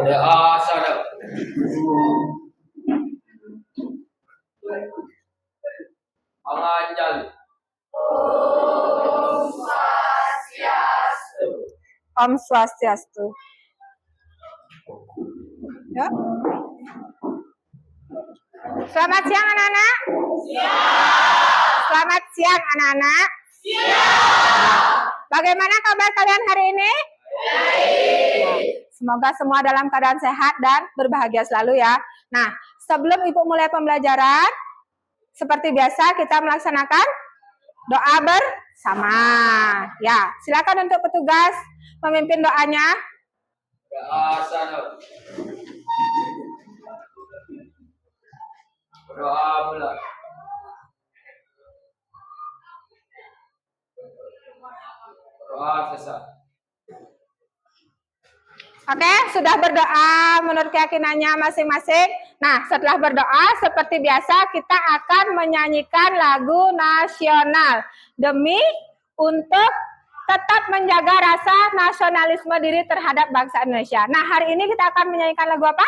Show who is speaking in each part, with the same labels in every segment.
Speaker 1: Doa sadap. Penganjal.
Speaker 2: Om Swastiastu. Ya. Selamat siang anak-anak. Selamat siang anak-anak. Bagaimana kabar kalian hari ini? Semoga semua dalam keadaan sehat dan berbahagia selalu ya. Nah, sebelum Ibu mulai pembelajaran, seperti biasa kita melaksanakan doa bersama. Ya, silakan untuk petugas memimpin doanya.
Speaker 1: Doa sadap. Doa mulai. Doa selesai.
Speaker 2: Oke, sudah berdoa menurut keyakinannya masing-masing. Nah, setelah berdoa, seperti biasa kita akan menyanyikan lagu nasional demi untuk tetap menjaga rasa nasionalisme diri terhadap bangsa Indonesia. Nah, hari ini kita akan menyanyikan lagu apa?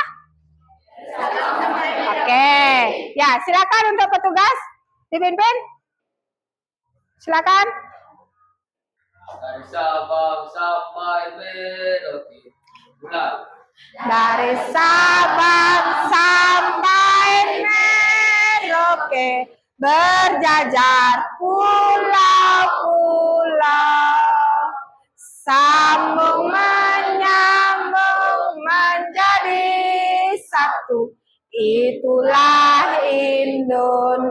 Speaker 2: Oke, ya silakan untuk petugas dipimpin. Silakan.
Speaker 1: Dari Sabang sampai Merauke. Mulai.
Speaker 2: Dari Sabang sampai Merauke, berjajar pulau-pulau, sambung menyambung menjadi satu, itulah Indonesia.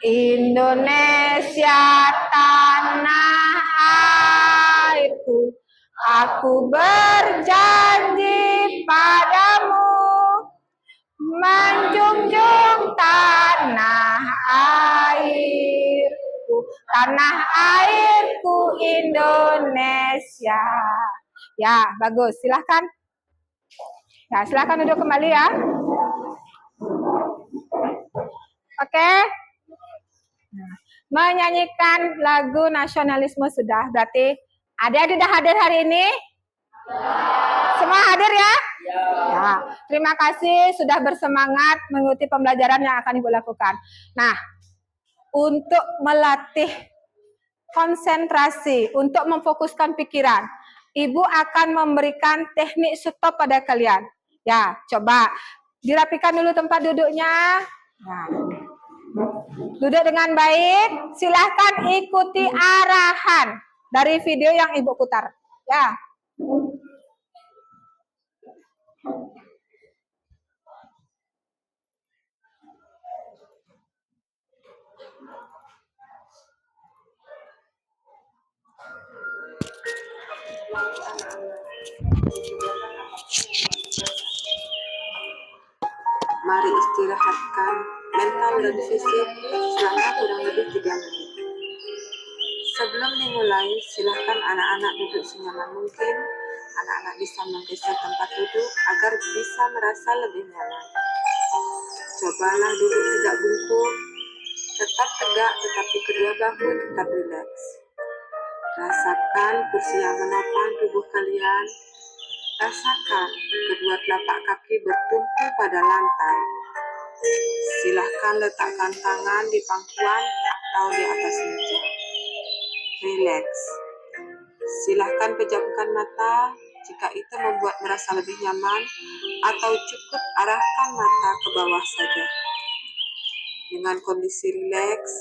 Speaker 2: Indonesia tanah airku, aku berjanji padamu menjunjung tanah airku Indonesia. Ya, bagus. Silahkan. Ya, silahkan duduk kembali ya. Oke. Nah, menyanyikan lagu nasionalisme sudah, berarti adik-adik sudah hadir hari ini? Semua hadir ya? Ya, terima kasih sudah bersemangat mengikuti pembelajaran yang akan Ibu lakukan. Nah, untuk melatih konsentrasi, untuk memfokuskan pikiran, Ibu akan memberikan teknik stop pada kalian. Ya, coba dirapikan dulu tempat duduknya. Nah, duduk dengan baik. Silahkan ikuti arahan dari video yang Ibu putar. Ya.
Speaker 3: Mari istirahatkan mental dan fisik selama kurang lebih 3 menit. Sebelum dimulai, silahkan anak-anak duduk senyaman mungkin. Anak-anak bisa menggeser tempat duduk agar bisa merasa lebih nyaman. Cobalah duduk tidak bungkuk, tetap tegak tetapi kedua bahu tetap rileks. Rasakan kursi yang menopang tubuh kalian. Rasakan kedua telapak kaki bertumpu pada lantai. Silahkan letakkan tangan di pangkuan atau di atas meja. Rileks. Silahkan pejamkan mata jika itu membuat merasa lebih nyaman, atau cukup arahkan mata ke bawah saja. Dengan kondisi rileks,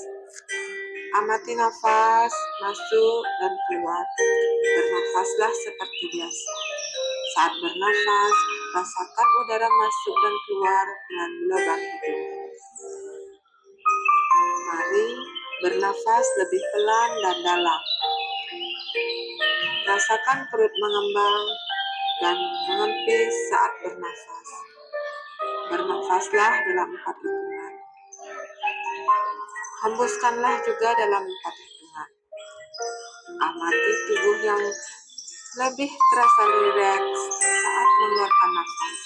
Speaker 3: amati nafas masuk dan keluar. Bernafaslah seperti biasa. Saat bernafas, rasakan udara masuk dan keluar melalui lubang hidung. Mari bernafas lebih pelan dan dalam. Rasakan perut mengembang dan mengempis saat bernafas. Bernafaslah dalam 4 hitungan. Hembuskanlah juga dalam 4 hitungan. Amati tubuh yang lebih terasa rileks saat mengeluarkan nafas.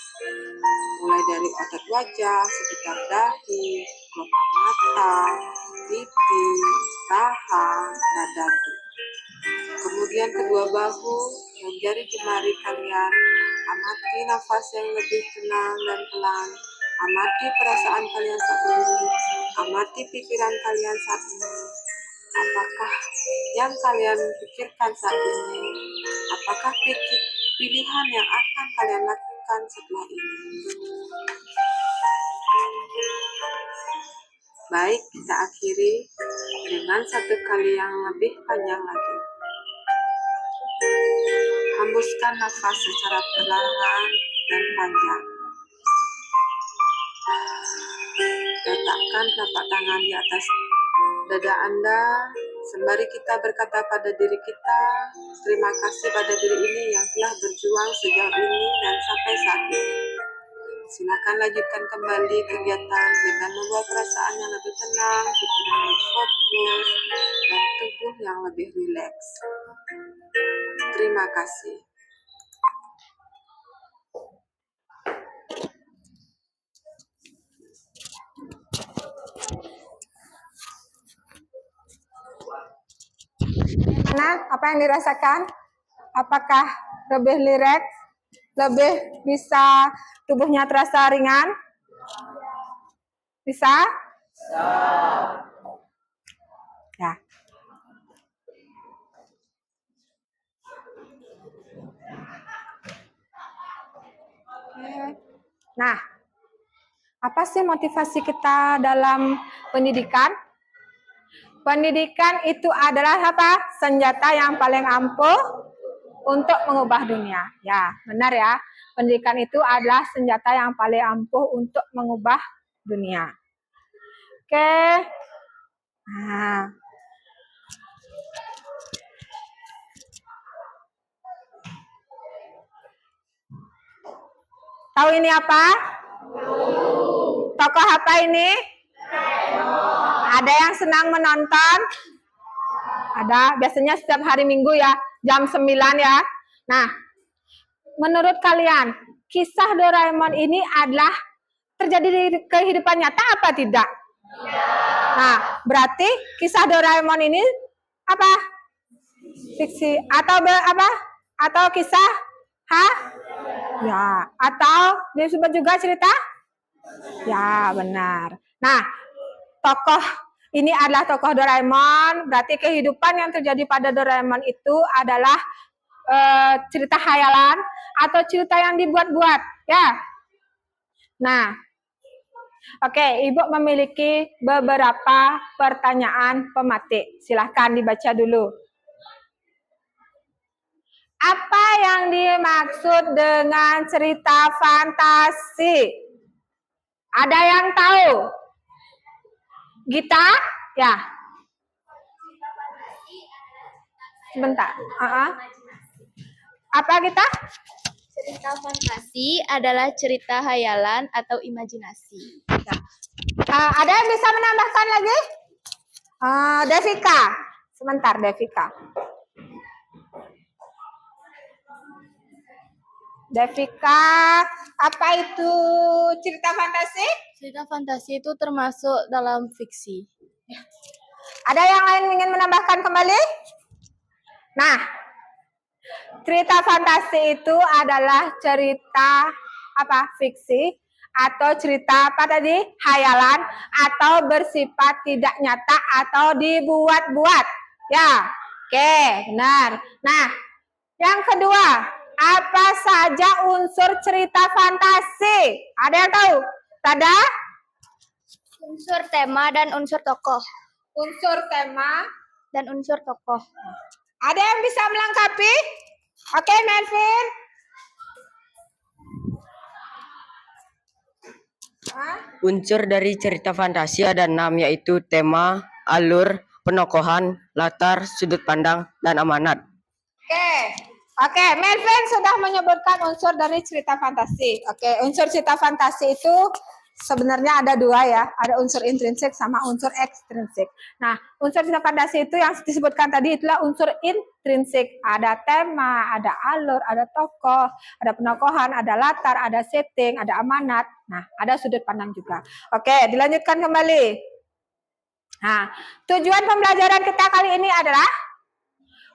Speaker 3: Mulai dari otot wajah sekitar dahi, kelopak mata, pipi, paha, dan dagu. bagian kedua bahu dan jari jemari kalian. Amati nafas yang lebih tenang dan pelan. Amati perasaan kalian saat ini. Amati pikiran kalian saat ini. Apakah yang kalian pikirkan saat ini? Apakah pilihan yang akan kalian lakukan setelah ini? Baik, kita akhiri dengan satu kali yang lebih panjang lagi. Hembuskan nafas secara perlahan dan panjang. Letakkan telapak tangan di atas dada Anda, sembari kita berkata pada diri kita, terima kasih pada diri ini yang telah berjuang sejauh ini dan sampai saat ini. Silakan lanjutkan kembali kegiatan dengan membawa perasaan yang lebih tenang, pikiran yang lebih fokus, dan tubuh yang lebih rileks. Terima kasih.
Speaker 2: Nah, apa yang dirasakan? Apakah lebih rileks? Lebih bisa tubuhnya terasa ringan? Bisa? Ya. Nah, apa sih motivasi kita dalam pendidikan? Pendidikan itu adalah apa? Senjata yang paling ampuh untuk mengubah dunia. Ya, benar ya. Pendidikan itu adalah senjata yang paling ampuh untuk mengubah dunia. Oke. Nah. Tahu ini apa? Tokoh apa ini? Ada yang senang menonton? Ada, biasanya setiap hari Minggu ya, jam 9 ya. Nah, menurut kalian, kisah Doraemon ini adalah terjadi di kehidupan nyata apa tidak? Nah, berarti kisah Doraemon ini apa? Fiksi atau apa? Atau kisah? Ya, atau disebut juga cerita? Ya, benar. Nah, tokoh ini adalah tokoh Doraemon, berarti kehidupan yang terjadi pada Doraemon itu adalah cerita khayalan atau cerita yang dibuat-buat, ya. Nah, oke, Ibu memiliki beberapa pertanyaan pematik. Silahkan dibaca dulu. Apa yang dimaksud dengan cerita fantasi? Ada yang tahu? Gita? Ya. Sebentar. Apa Gita?
Speaker 4: Cerita fantasi adalah cerita hayalan atau imajinasi.
Speaker 2: Ya. Ada yang bisa menambahkan lagi? Devika. Sebentar, Devika. Devika, apa itu cerita fantasi?
Speaker 4: Cerita fantasi itu termasuk dalam fiksi.
Speaker 2: Ada yang lain ingin menambahkan kembali? Nah, cerita fantasi itu adalah cerita apa? Fiksi atau cerita apa tadi? Hayalan atau bersifat tidak nyata atau dibuat-buat. Ya, oke, benar. Nah, yang kedua, apa saja unsur cerita fantasi? Ada yang tahu? Tada?
Speaker 4: Unsur tema dan unsur tokoh.
Speaker 2: Unsur tema
Speaker 4: Dan unsur tokoh.
Speaker 2: Ada yang bisa melengkapi? Oke, Melvin.
Speaker 5: Unsur dari cerita fantasi ada 6, yaitu tema, alur, penokohan, latar, sudut pandang, dan amanat.
Speaker 2: Oke, Melvin sudah menyebutkan unsur dari cerita fantasi. Oke, unsur cerita fantasi itu sebenarnya ada 2 ya, ada unsur intrinsik sama unsur ekstrinsik. Nah, unsur cerita fantasi itu yang disebutkan tadi itulah unsur intrinsik. Ada tema, ada alur, ada tokoh, ada penokohan, ada latar, ada setting, ada amanat. Nah, ada sudut pandang juga. Oke, dilanjutkan kembali. Nah, tujuan pembelajaran kita kali ini adalah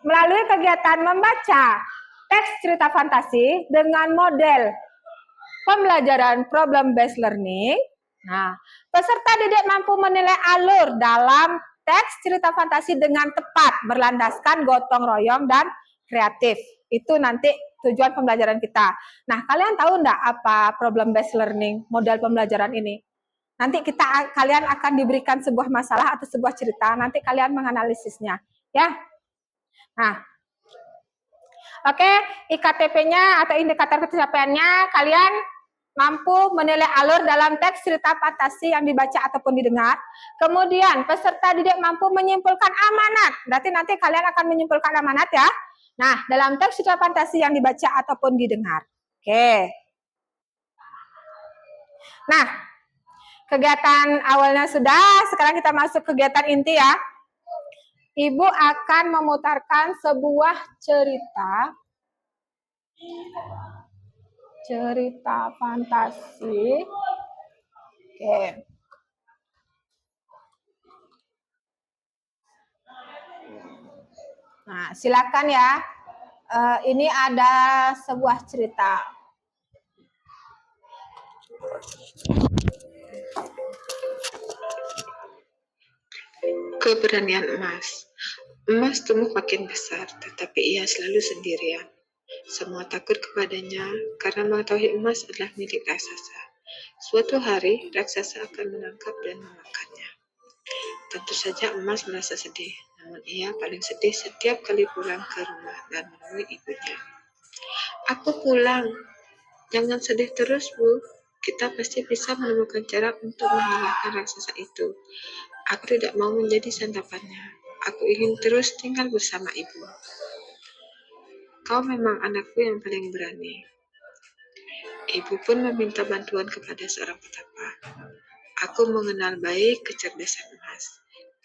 Speaker 2: melalui kegiatan membaca teks cerita fantasi dengan model pembelajaran problem based learning. Nah, peserta didik mampu menilai alur dalam teks cerita fantasi dengan tepat, berlandaskan gotong royong dan kreatif. Itu nanti tujuan pembelajaran kita. Nah, kalian tahu enggak apa problem based learning, model pembelajaran ini? Nanti kalian akan diberikan sebuah masalah atau sebuah cerita, nanti kalian menganalisisnya, ya. Nah, oke, IKTP-nya atau indikator kecapeannya kalian mampu menilai alur dalam teks cerita fantasi yang dibaca ataupun didengar. Kemudian peserta didik mampu menyimpulkan amanat. Berarti nanti kalian akan menyimpulkan amanat ya. Nah, dalam teks cerita fantasi yang dibaca ataupun didengar. Oke. Nah, kegiatan awalnya sudah, sekarang kita masuk kegiatan inti ya. Ibu akan memutarkan sebuah cerita fantasi. Oke. Nah, silakan ya. Ini ada sebuah cerita.
Speaker 3: Keberanian emas. Emas tumbuh makin besar, tetapi ia selalu sendirian. Semua takut kepadanya karena mengetahui emas adalah milik raksasa. Suatu hari, raksasa akan menangkap dan memakannya. Tentu saja emas merasa sedih, namun ia paling sedih setiap kali pulang ke rumah dan menemui ibunya. Aku pulang. Jangan sedih terus, Bu. Kita pasti bisa menemukan cara untuk mengalahkan raksasa itu. Aku tidak mau menjadi santapannya. Aku ingin terus tinggal bersama ibu. Kau memang anakku yang paling berani. Ibu pun meminta bantuan kepada seorang petapa. Aku mengenal baik kecerdasan emas.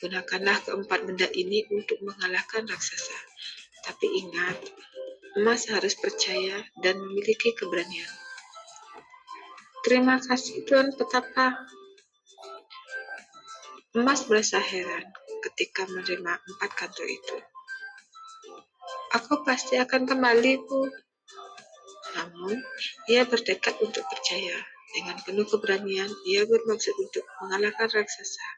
Speaker 3: Gunakanlah keempat benda ini untuk mengalahkan raksasa. Tapi ingat, emas harus percaya dan memiliki keberanian. Terima kasih Tuan Petapa. Emas merasa heran ketika menerima 4 kantung itu. Aku pasti akan kembali, Bu. Namun, ia bertekad untuk percaya. Dengan penuh keberanian, ia bermaksud untuk mengalahkan raksasa.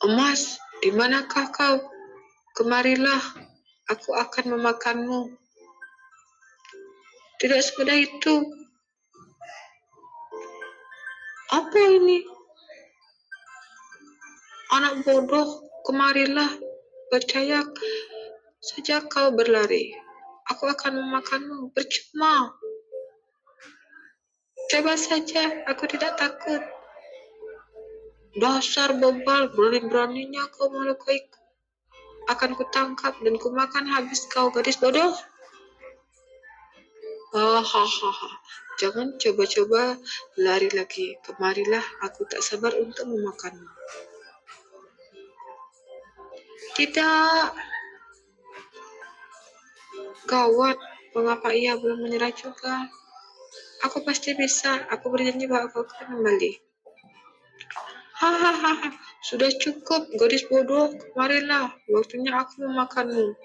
Speaker 3: Emas, di manakah kau? Kemarilah, aku akan memakanmu. Tidak semudah itu. Apa ini? Anak bodoh, kemarilah. Percaya saja kau berlari. Aku akan memakanmu, percuma. Coba saja, aku tidak takut. Dasar bebal, berani-beraninya kau melukaiku. Akan kutangkap dan kumakan habis kau, gadis bodoh. Hahaha, jangan coba-coba lari lagi. Kemarilah, aku tak sabar untuk memakanmu. Tidak. Gawat, mengapa ia belum menyerah juga? Aku pasti bisa. Aku berjanji bahwa aku akan kembali. Hahaha, sudah cukup, gadis bodoh. Kemarilah, waktunya aku memakanmu.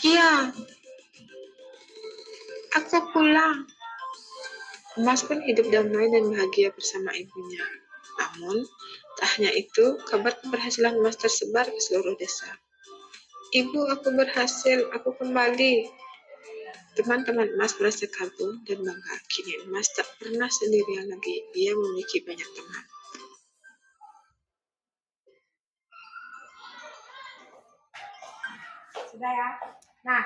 Speaker 3: Ya, aku pulang. Emas pun hidup damai dan bahagia bersama ibunya. Namun, tak hanya itu, kabar keberhasilan emas tersebar ke seluruh desa. Ibu, aku berhasil, aku kembali. Teman-teman emas merasa kagum dan bangga. Kini emas tak pernah sendirian lagi. Ia memiliki banyak teman.
Speaker 2: Sudah ya? Nah,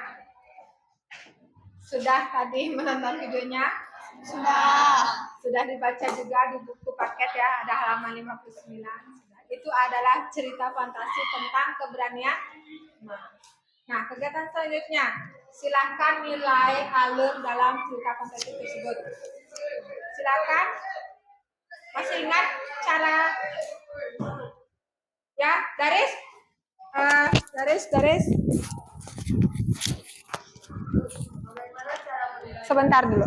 Speaker 2: sudah tadi menonton videonya? Sudah dibaca juga di buku paket ya, ada halaman 59. Itu adalah cerita fantasi tentang keberanian. Nah, kegiatan selanjutnya, silakan nilai alur dalam cerita fantasi tersebut. Silakan. Masih ingat cara ya, garis? Garis. Sebentar dulu.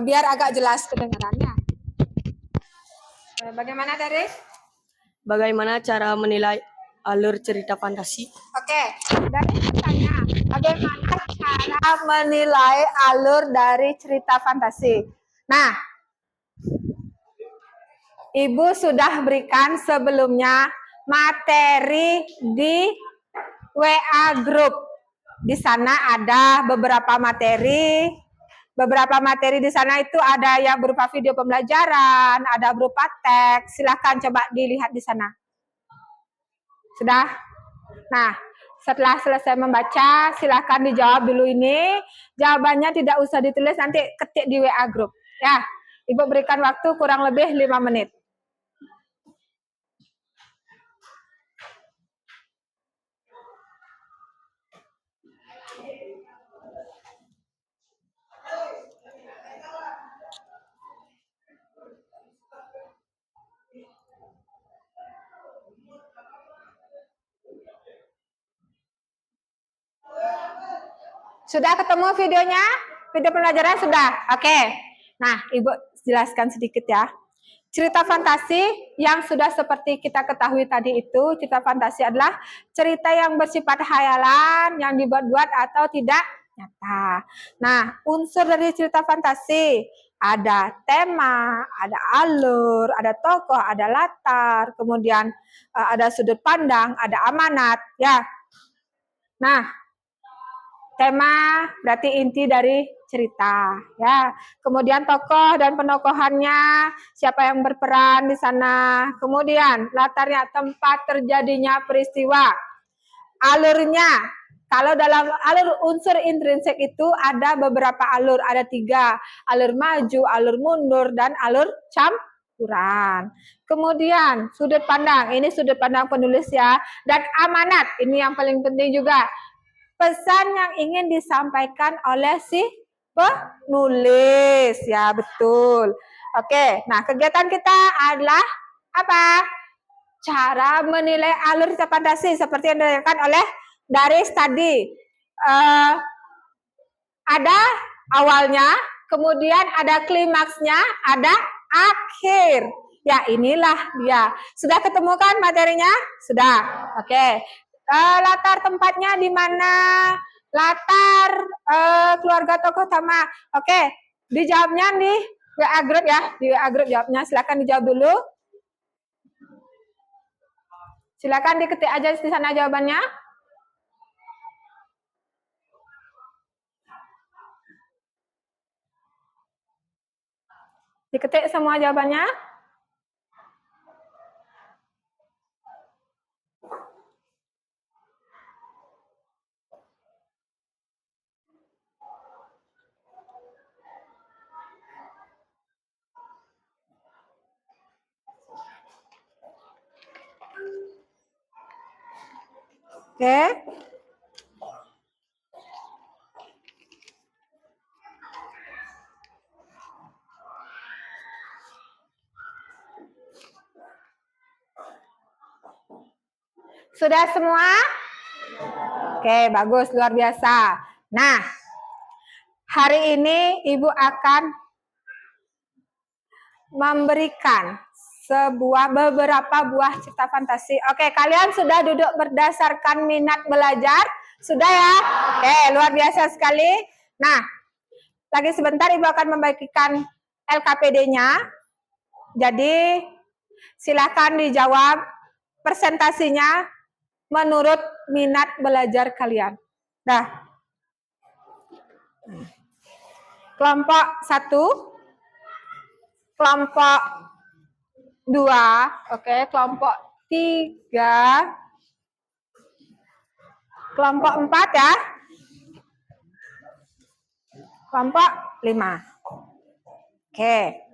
Speaker 2: Biar agak jelas kedengarannya. Bagaimana dari?
Speaker 5: Bagaimana cara menilai alur cerita fantasi?
Speaker 2: Oke, dari bertanya, bagaimana cara menilai alur dari cerita fantasi? Nah, Ibu sudah berikan sebelumnya materi di WA Group. Di sana ada beberapa materi. Beberapa materi di sana itu ada yang berupa video pembelajaran, ada berupa teks. Silahkan coba dilihat di sana. Sudah? Nah, setelah selesai membaca, silahkan dijawab dulu ini. Jawabannya tidak usah ditulis, nanti ketik di WA Group. Ya, Ibu berikan waktu kurang lebih 5 menit. Sudah ketemu videonya? Video pembelajaran sudah? Oke. Nah, Ibu jelaskan sedikit ya. Cerita fantasi yang sudah seperti kita ketahui tadi itu, cerita fantasi adalah cerita yang bersifat khayalan, yang dibuat-buat atau tidak nyata. Nah, unsur dari cerita fantasi ada tema, ada alur, ada tokoh, ada latar, kemudian ada sudut pandang, ada amanat, ya. Nah, tema berarti inti dari cerita, ya. Kemudian tokoh dan penokohannya, siapa yang berperan di sana. Kemudian latarnya, tempat terjadinya peristiwa. Alurnya, kalau dalam alur unsur intrinsik itu ada beberapa alur, ada 3. Alur maju, alur mundur, dan alur campuran. Kemudian sudut pandang, ini sudut pandang penulis ya. Dan amanat, ini yang paling penting juga. Pesan yang ingin disampaikan oleh si penulis, ya betul. Oke, nah kegiatan kita adalah apa? Cara menilai alur cerita fantasi seperti yang dilakukan oleh Daris tadi. Ada awalnya, kemudian ada klimaksnya, ada akhir. Ya inilah dia. Sudah ketemu kan materinya? Sudah. Oke. Latar tempatnya di mana? Latar keluarga tokoh utama. Oke, dijawabnya di WA Group ya. Di WA Group jawabnya. Silakan dijawab dulu. Silakan diketik aja di sana jawabannya. Diketik semua jawabannya. Oke. Sudah semua? Oke, bagus, luar biasa. Nah, hari ini Ibu akan memberikan beberapa buah cerita fantasi. Oke, kalian sudah duduk berdasarkan minat belajar? Sudah ya? Oke, luar biasa sekali. Nah, lagi sebentar Ibu akan membagikan LKPD-nya. Jadi, silakan dijawab presentasinya menurut minat belajar kalian. Nah, kelompok 1, kelompok 2, oke, kelompok 3, kelompok 4 ya, kelompok 5. Oke.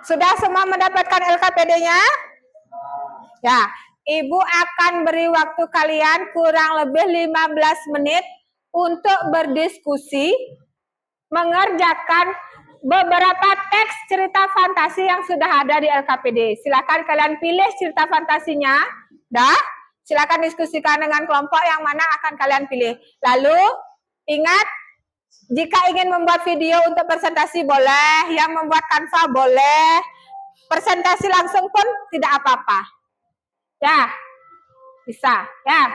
Speaker 2: Sudah semua mendapatkan LKPD-nya? Ya, Ibu akan beri waktu kalian kurang lebih 15 menit untuk berdiskusi, mengerjakan beberapa teks cerita fantasi yang sudah ada di LKPD. Silakan kalian pilih cerita fantasinya. Dah, silakan diskusikan dengan kelompok yang mana akan kalian pilih. Lalu, ingat, Jika ingin membuat video untuk presentasi boleh, yang membuat Canva boleh, presentasi langsung pun tidak apa-apa. Ya, bisa, ya.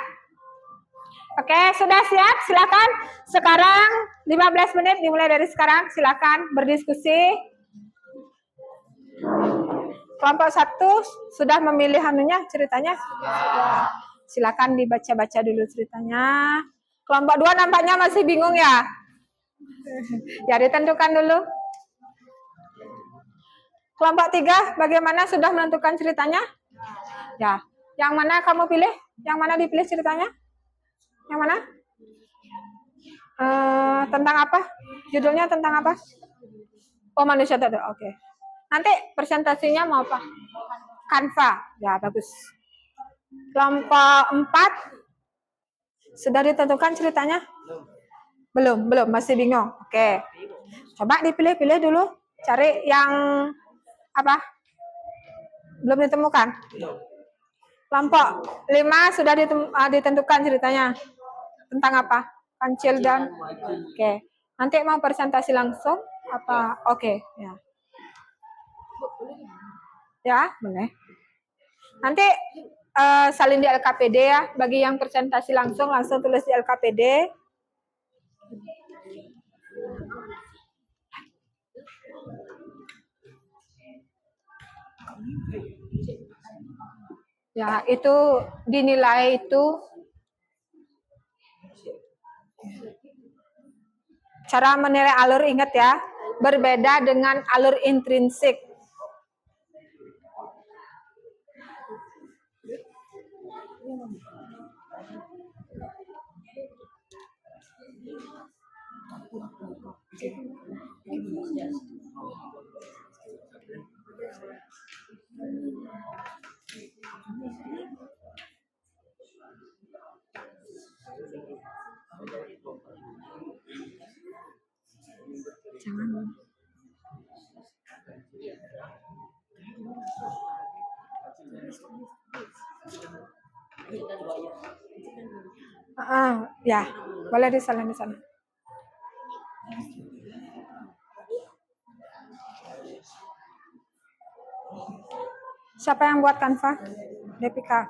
Speaker 2: Oke, sudah siap? Silakan. Sekarang 15 menit dimulai dari sekarang. Silakan berdiskusi. Kelompok 1 sudah memilih anunya ceritanya? Silakan dibaca-baca dulu ceritanya. Kelompok 2 nampaknya masih bingung ya? Ya, ditentukan dulu. Kelompok 3 bagaimana, sudah menentukan ceritanya? Ya. Yang mana kamu pilih? Yang mana dipilih ceritanya? Yang mana? Tentang apa? Judulnya tentang apa? Oh, manusia tadi. Oke. Nanti presentasinya mau apa? Canva. Ya, bagus. Kelompok 4 sudah ditentukan ceritanya? Belum, masih bingung. Oke. Coba dipilih-pilih dulu. Cari yang apa? Belum ditemukan? Kelompok 5 sudah ditentukan ceritanya. Tentang apa? Kancil dan oke. Nanti mau presentasi langsung apa? Oke, ya. Ya, boleh. Nanti salin di LKPD ya. Bagi yang presentasi langsung tulis di LKPD. Ya, itu dinilai itu cara menilai alur, ingat ya, berbeda dengan alur intrinsik. Jangan. Ya, boleh disalin di sana. Siapa yang buat Canva? Depika.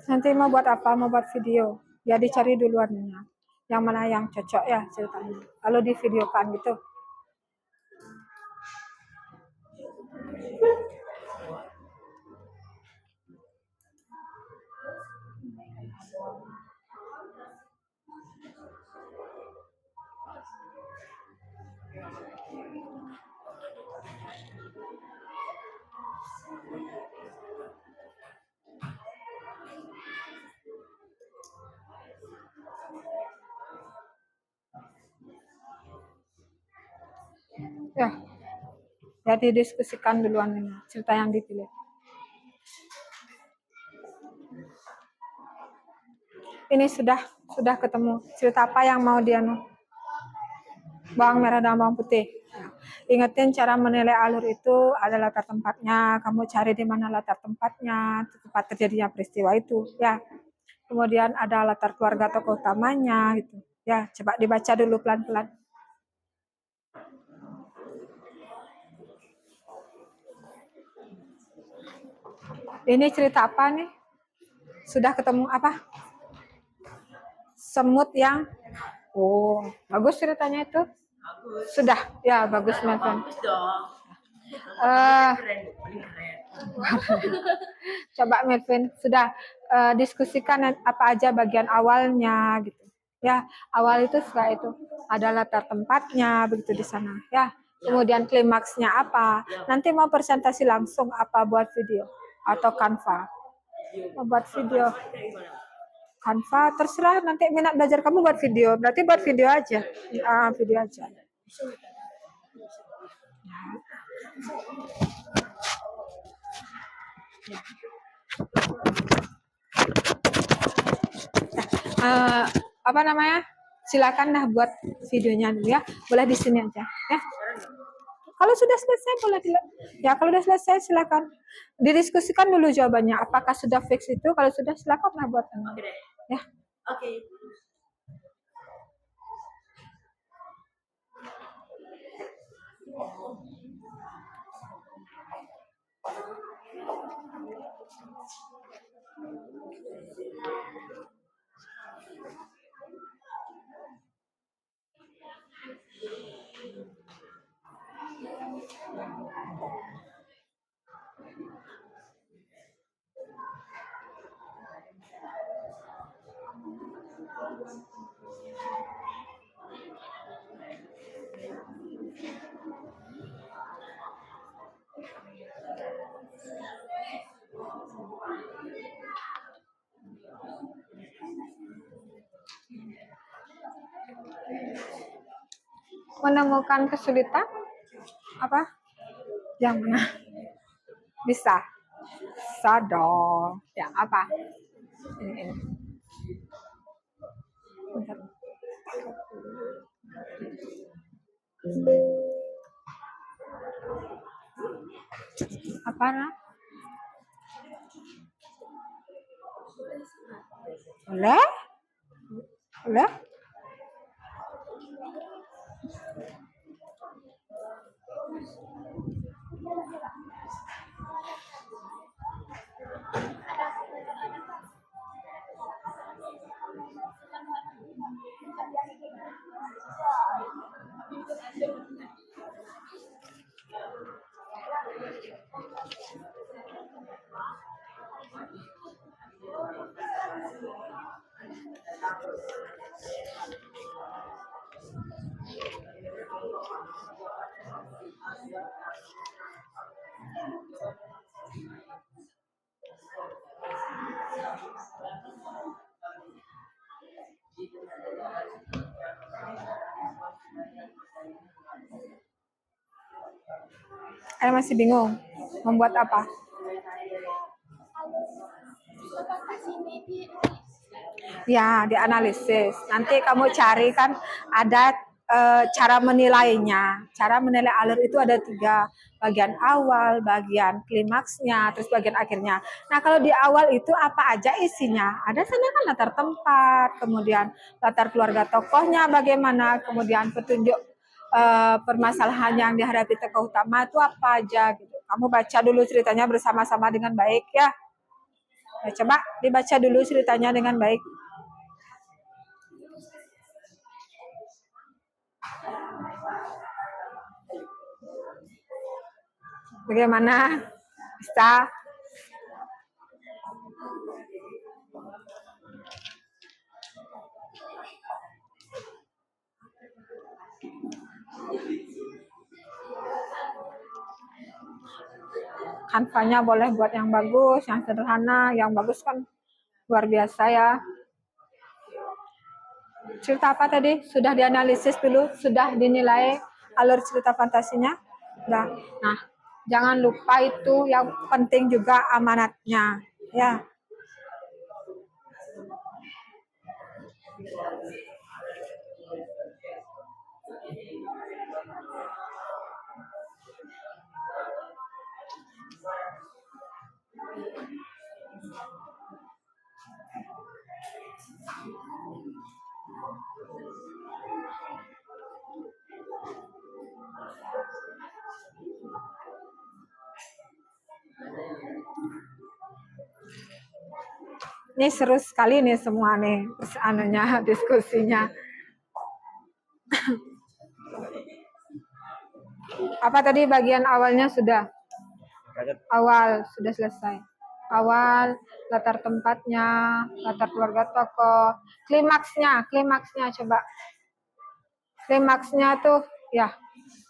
Speaker 2: Nanti mau buat apa? Mau buat video. Ya dicari duluannya. Yang mana yang cocok ya ceritanya. Lalu di videokan gitu. Ya didiskusikan duluan ini cerita yang dipilih. Ini sudah ketemu cerita apa yang mau dianu? Bawang merah dan bawang putih. Ingetin cara menilai alur itu ada latar tempatnya. Kamu cari di mana latar tempatnya, tempat terjadinya peristiwa itu. Ya. Kemudian ada latar keluarga tokoh utamanya gitu. Ya, coba dibaca dulu pelan-pelan. Ini cerita apa nih? Sudah ketemu apa? Semut yang bagus ceritanya itu. Sudah, ya bagus Melvin. Coba Melvin, sudah diskusikan apa aja bagian awalnya gitu. Ya, awal itu setelah itu ada latar tempatnya begitu di sana. Ya, kemudian klimaksnya apa. Nanti mau presentasi langsung apa buat video atau Canva. Mau buat video Canva terserah, nanti minat belajar kamu buat video, berarti buat video aja. Video aja. Apa namanya? Silakan dah buat videonya dulu ya. Boleh di sini aja ya. Kalau sudah selesai boleh ya, kalau sudah selesai silakan didiskusikan dulu jawabannya. Apakah sudah fix itu? Kalau sudah silakan lah buat ya.
Speaker 5: Oke.
Speaker 2: Menemukan kesulitan apa? Yang mana? Bisa dong. Ya apa? Ini. Bentar. Apa nah? Boleh? Boleh? Saya masih bingung membuat apa. Ya, dianalisis. Nanti kamu cari kan ada cara menilainya. Cara menilai alur itu ada 3. Bagian awal, bagian klimaksnya, terus bagian akhirnya. Nah, kalau di awal itu apa aja isinya? Ada sana kan latar tempat, kemudian latar keluarga tokohnya bagaimana, kemudian petunjuk permasalahan yang dihadapi tokoh utama itu apa aja gitu. Kamu baca dulu ceritanya bersama-sama dengan baik ya. Nah, coba dibaca dulu ceritanya dengan baik. Bagaimana? Bisa? Canva-nya boleh buat yang bagus, yang sederhana, yang bagus kan luar biasa ya. Cerita apa tadi? Sudah dianalisis dulu, sudah dinilai alur cerita fantasinya. Udah. Nah, jangan lupa itu yang penting juga amanatnya, ya. Ini seru sekali nih semua nih anunya, diskusinya. Apa tadi bagian awalnya sudah? Awal sudah selesai. Awal, latar tempatnya, latar keluarga tokoh, klimaksnya coba. Klimaksnya tuh ya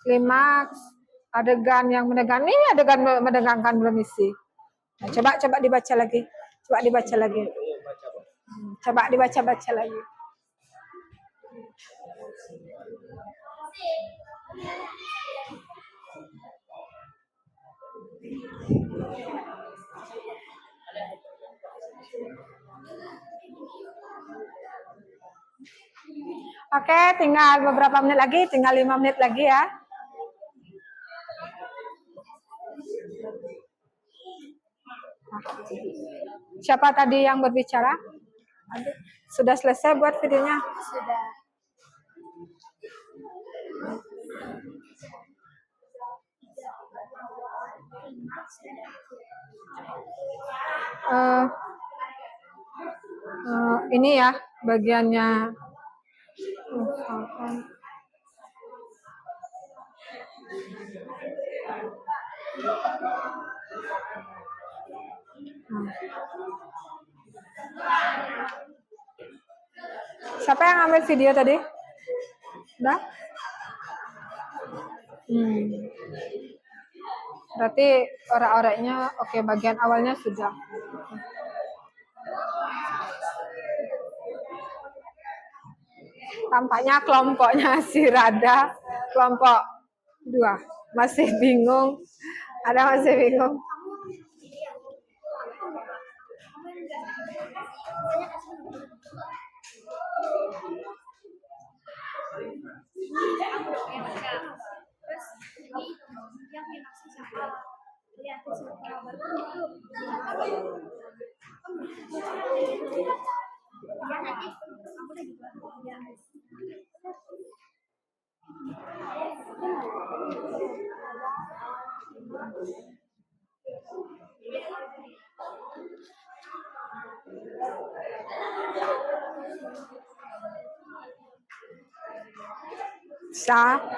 Speaker 2: Klimaks, adegan yang menegangkan. Ini adegan menegangkan belum isi. Nah, coba dibaca lagi. Coba dibaca lagi. Coba dibaca lagi. Oke, tinggal beberapa menit lagi, tinggal 5 menit lagi ya. Siapa tadi yang berbicara? Sudah selesai buat videonya?
Speaker 4: Sudah.
Speaker 2: Ini ya bagiannya. Siapa yang ambil video tadi? Udah? Berarti orak-oraknya oke, bagian awalnya sudah. Tampaknya kelompoknya si Rada, kelompok 2 masih bingung. Ada masih bingung.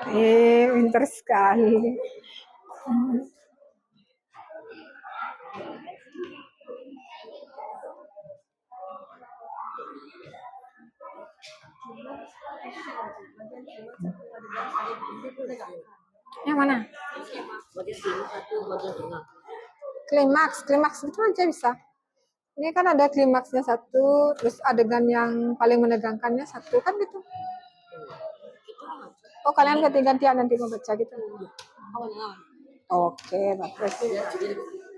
Speaker 2: Pinter sekali. Yang mana? Klimaks itu aja bisa. Ini kan ada klimaksnya 1, terus adegan yang paling menegangkannya 1 kan gitu. Oh, kalian ganti-gantian nanti mau baca gitu. Oke, bagus.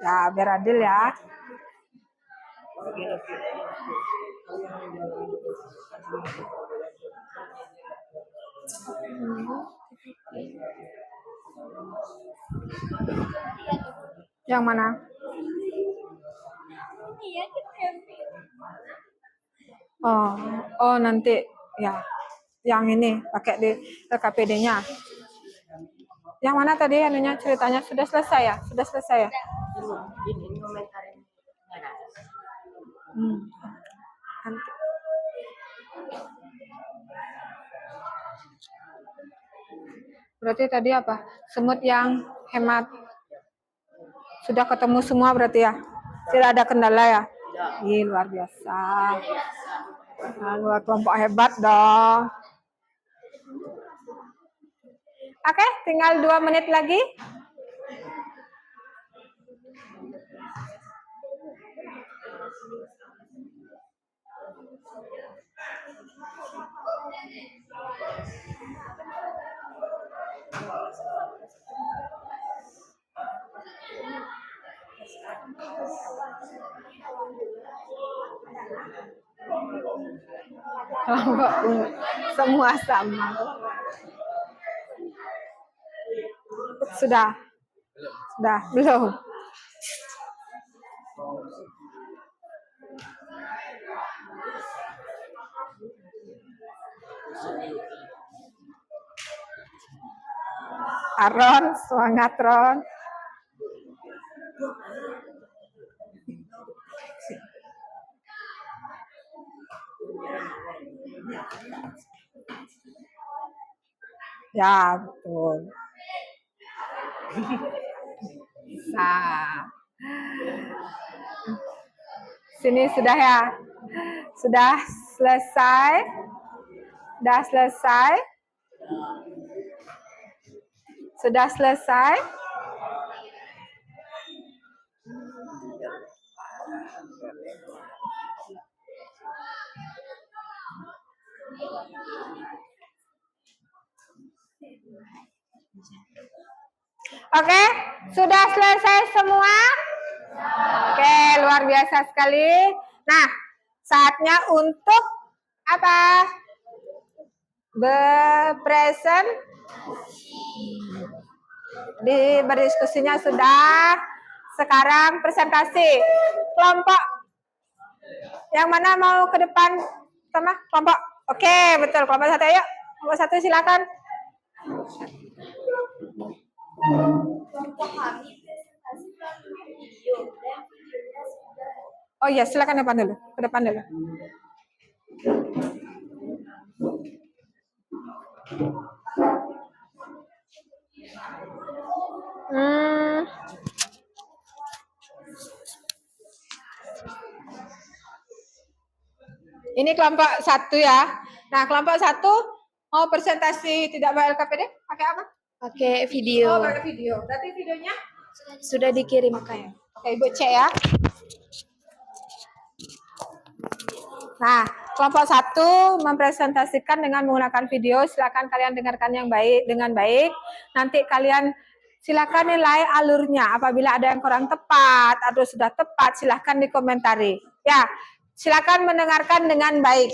Speaker 2: Ya, biar adil ya. Yang mana? Oh nanti ya. Yang ini pakai di KPD-nya. Yang mana tadi anunya ceritanya sudah selesai ya? Sudah selesai ya? Nanti. Berarti tadi apa? Semut yang hemat. Sudah ketemu semua berarti ya? Tidak ada kendala ya? Ih, luar biasa. Luar kelompok hebat dong. Oke, tinggal 2 menit lagi. Kelompok semua sama. Sudah? Belum. Aron, semangat Ron. Ya, betul. Nah. Sini sudah ya? Sudah selesai? Sudah selesai? Sudah selesai? Oke, sudah selesai semua? Oke, luar biasa sekali. Nah, saatnya untuk apa? Berpresent. Berdiskusinya sudah. Sekarang presentasi. Kelompok yang mana mau ke depan sama kelompok? Oke, betul. Kelompok satu, ayo. Kelompok satu silakan.
Speaker 4: Kelompok kami presentasikan video dan videonya sudah.
Speaker 2: Oh iya, silakan depan dulu. Ke depan dulu. Ini kelompok satu ya. Nah, kelompok satu mau presentasi tidak bawa LKPD? Pakai apa?
Speaker 4: Pakai video.
Speaker 2: Oh, pakai video. Berarti videonya?
Speaker 4: Sudah dikirimkan.
Speaker 2: Oke, Ibu cek ya. Nah, kelompok satu mempresentasikan dengan menggunakan video. Silakan kalian dengarkan yang baik dengan baik. Nanti kalian silakan nilai alurnya. Apabila ada yang kurang tepat atau sudah tepat, silakan dikomentari. Ya, silakan mendengarkan dengan baik.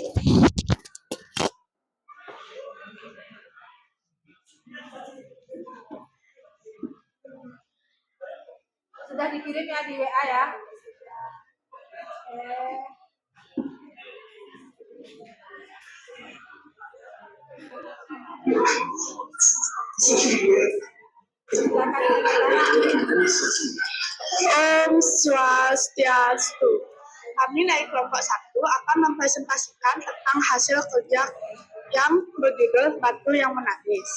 Speaker 2: Sudah dikirim ya di WA ya.
Speaker 6: Om Swastiastu. Kami dari kelompok 1 akan mempresentasikan tentang hasil kerja yang berjudul Batu yang Menangis.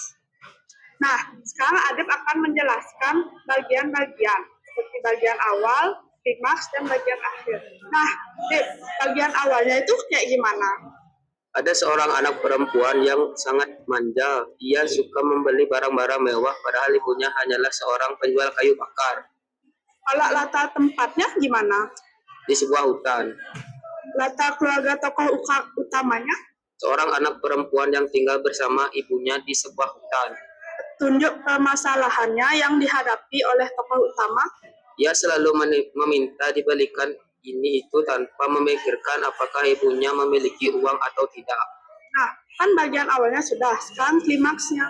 Speaker 6: Nah, sekarang Adib akan menjelaskan bagian-bagian, seperti bagian awal, klimaks, dan bagian akhir. Nah, Adib, bagian awalnya itu kayak gimana?
Speaker 7: Ada seorang anak perempuan yang sangat manja. Ia suka membeli barang-barang mewah, padahal ibunya hanyalah seorang penjual kayu bakar
Speaker 6: Kalau latar tempatnya gimana?
Speaker 7: di sebuah hutan.
Speaker 6: Latar keluarga tokoh utamanya?
Speaker 7: Seorang anak perempuan yang tinggal bersama ibunya di sebuah hutan.
Speaker 6: Tunjuk permasalahannya yang dihadapi oleh tokoh utama.
Speaker 7: Ia selalu meminta dibelikan ini itu tanpa memikirkan apakah ibunya memiliki uang atau tidak.
Speaker 6: Nah, kan bagian awalnya sudah, sekarang klimaksnya.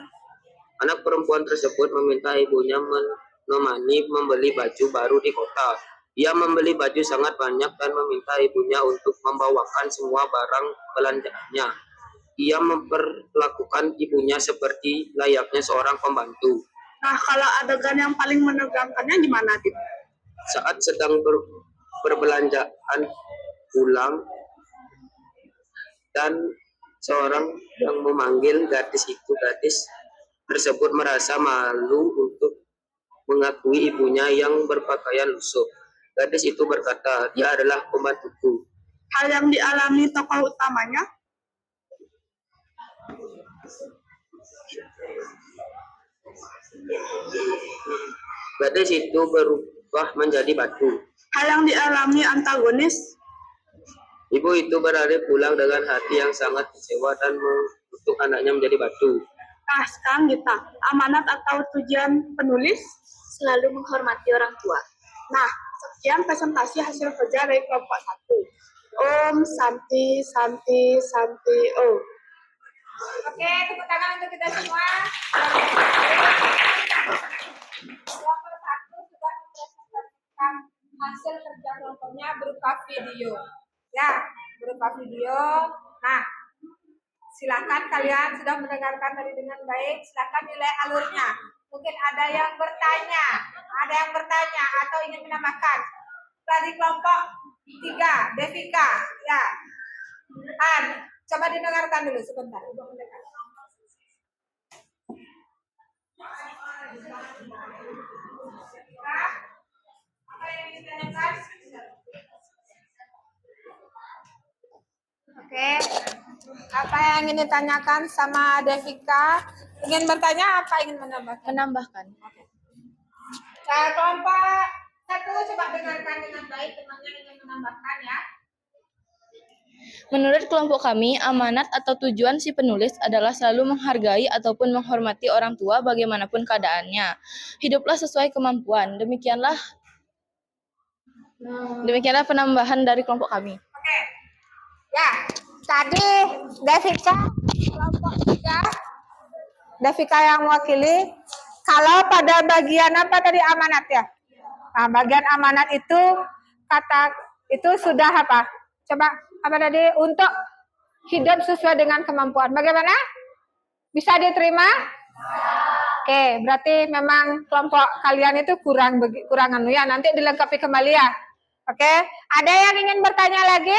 Speaker 7: Anak perempuan tersebut meminta ibunya menemani membeli baju baru di kota. Ia membeli baju sangat banyak dan meminta ibunya untuk membawakan semua barang belanjaannya. Ia memperlakukan ibunya seperti layaknya seorang pembantu.
Speaker 6: Nah, kalau adegan yang paling menegangkannya gimana, Dip?
Speaker 7: Saat sedang perbelanjaan pulang dan seorang yang memanggil gadis itu, gadis tersebut merasa malu untuk mengakui ibunya yang berpakaian lusuh. Gadis itu berkata, dia adalah pembantuku.
Speaker 6: Hal yang dialami tokoh utamanya?
Speaker 7: Gadis itu berubah menjadi batu.
Speaker 6: Hal yang dialami antagonis?
Speaker 7: Ibu itu berlari pulang dengan hati yang sangat kecewa dan mengutuk anaknya menjadi batu.
Speaker 6: Nah, sekarang kita, amanat atau tujuan penulis?
Speaker 4: Selalu menghormati orang tua.
Speaker 6: Nah, sekian presentasi hasil kerja dari kelompok 1. Om Santi Santi Santi Om.
Speaker 2: Oke, tepuk tangan untuk kita semua. Kelompok satu sudah mempresentasikan hasil kerja kelompoknya berupa video. Ya, berupa video. Nah, silakan kalian sudah mendengarkan tadi dengan baik. Silakan nilai alurnya. Mungkin ada yang bertanya atau ingin menambahkan. Dari kelompok 3, Devika, ya. Coba didengarkan dulu sebentar. Ibu mendengar. Apa yang ingin ditanyakan? Oke. Apa yang ingin ditanyakan sama Devika? Ingin bertanya apa ingin menambahkan?
Speaker 4: Menambahkan.
Speaker 2: Kelompok 1 coba dengarkan dengan baik temannya ingin menambahkan ya.
Speaker 8: Menurut kelompok kami, amanat atau tujuan si penulis adalah selalu menghargai ataupun menghormati orang tua bagaimanapun keadaannya. Hiduplah sesuai kemampuan. Demikianlah penambahan dari kelompok kami.
Speaker 2: Oke. Ya, tadi Devika kelompok 3. Devika yang mewakili. Kalau pada bagian apa tadi amanat ya? Nah, bagian amanat itu kata itu sudah apa? Coba apa tadi untuk hidup sesuai dengan kemampuan. Bagaimana? Bisa diterima? Oke, berarti memang kelompok kalian itu kurang anu ya. Nanti dilengkapi kembali ya. Oke, ada yang ingin bertanya lagi?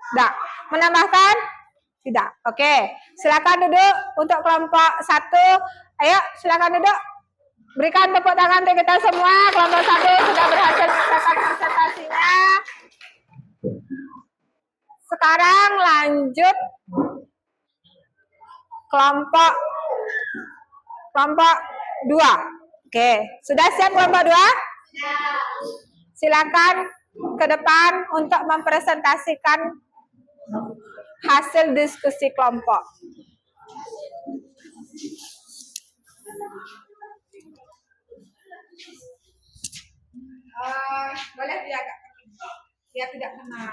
Speaker 2: Tidak. Menambahkan? Tidak. Oke, silakan duduk untuk kelompok 1. Ayo, silakan duduk. Berikan tepuk tangan untuk kita semua. Kelompok 1 sudah berhasil menyelesaikan presentasinya. Sekarang lanjut kelompok 2. Oke, sudah siap kelompok 2? Silakan ke depan untuk mempresentasikan hasil diskusi kelompok. Boleh tidak biar tidak kena.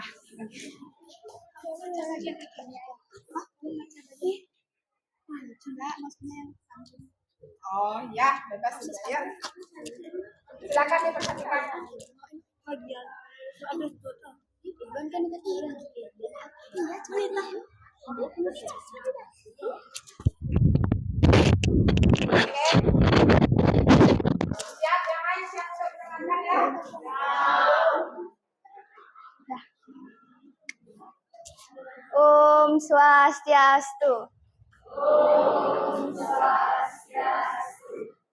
Speaker 2: Oh ya, bebas saja ya. Silakan diperhatikan. Siap, yang lain siap-siap dengarkan ya.
Speaker 4: Om Swastiastu.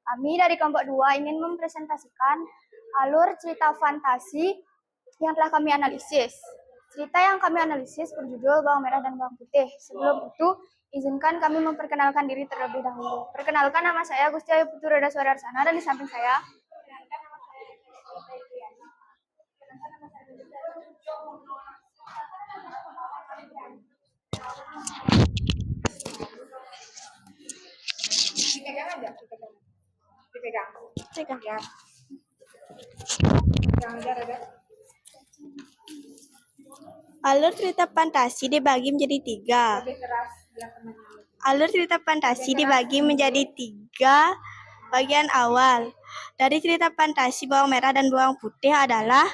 Speaker 4: Kami dari kelompok 2 ingin mempresentasikan alur cerita fantasi yang telah kami analisis. Cerita yang kami analisis berjudul Bawang Merah dan Bawang Putih. Sebelum itu, izinkan kami memperkenalkan diri terlebih dahulu. Perkenalkan, nama saya Gusti Ayu Putu Reda Suararsana, dan di samping saya
Speaker 2: Dipegang aja, dipegang. Ya. Jangan ada.
Speaker 9: Alur cerita fantasi dibagi menjadi 3.
Speaker 2: Lebih keras biar teman-teman.
Speaker 9: Alur cerita fantasi dibagi menjadi 3 bagian awal. Dari cerita fantasi Bawang Merah dan Bawang Putih adalah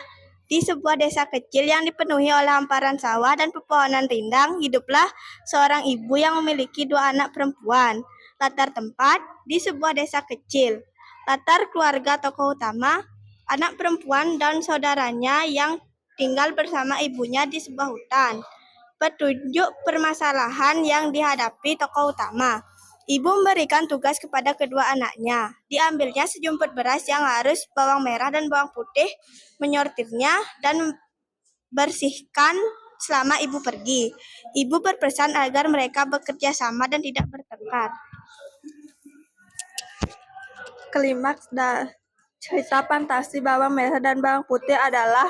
Speaker 9: di sebuah desa kecil yang dipenuhi oleh hamparan sawah dan pepohonan rindang, hiduplah seorang ibu yang memiliki 2 anak perempuan. Latar tempat di sebuah desa kecil. Latar keluarga tokoh utama, anak perempuan dan saudaranya yang tinggal bersama ibunya di sebuah hutan. Petunjuk permasalahan yang dihadapi tokoh utama. Ibu memberikan tugas kepada kedua anaknya. Diambilnya sejumput beras yang harus bawang merah dan bawang putih, menyortirnya dan bersihkan selama ibu pergi. Ibu berpesan agar mereka bekerja sama dan tidak bertengkar. Klimaks cerita fantasi Bawang Merah dan Bawang Putih adalah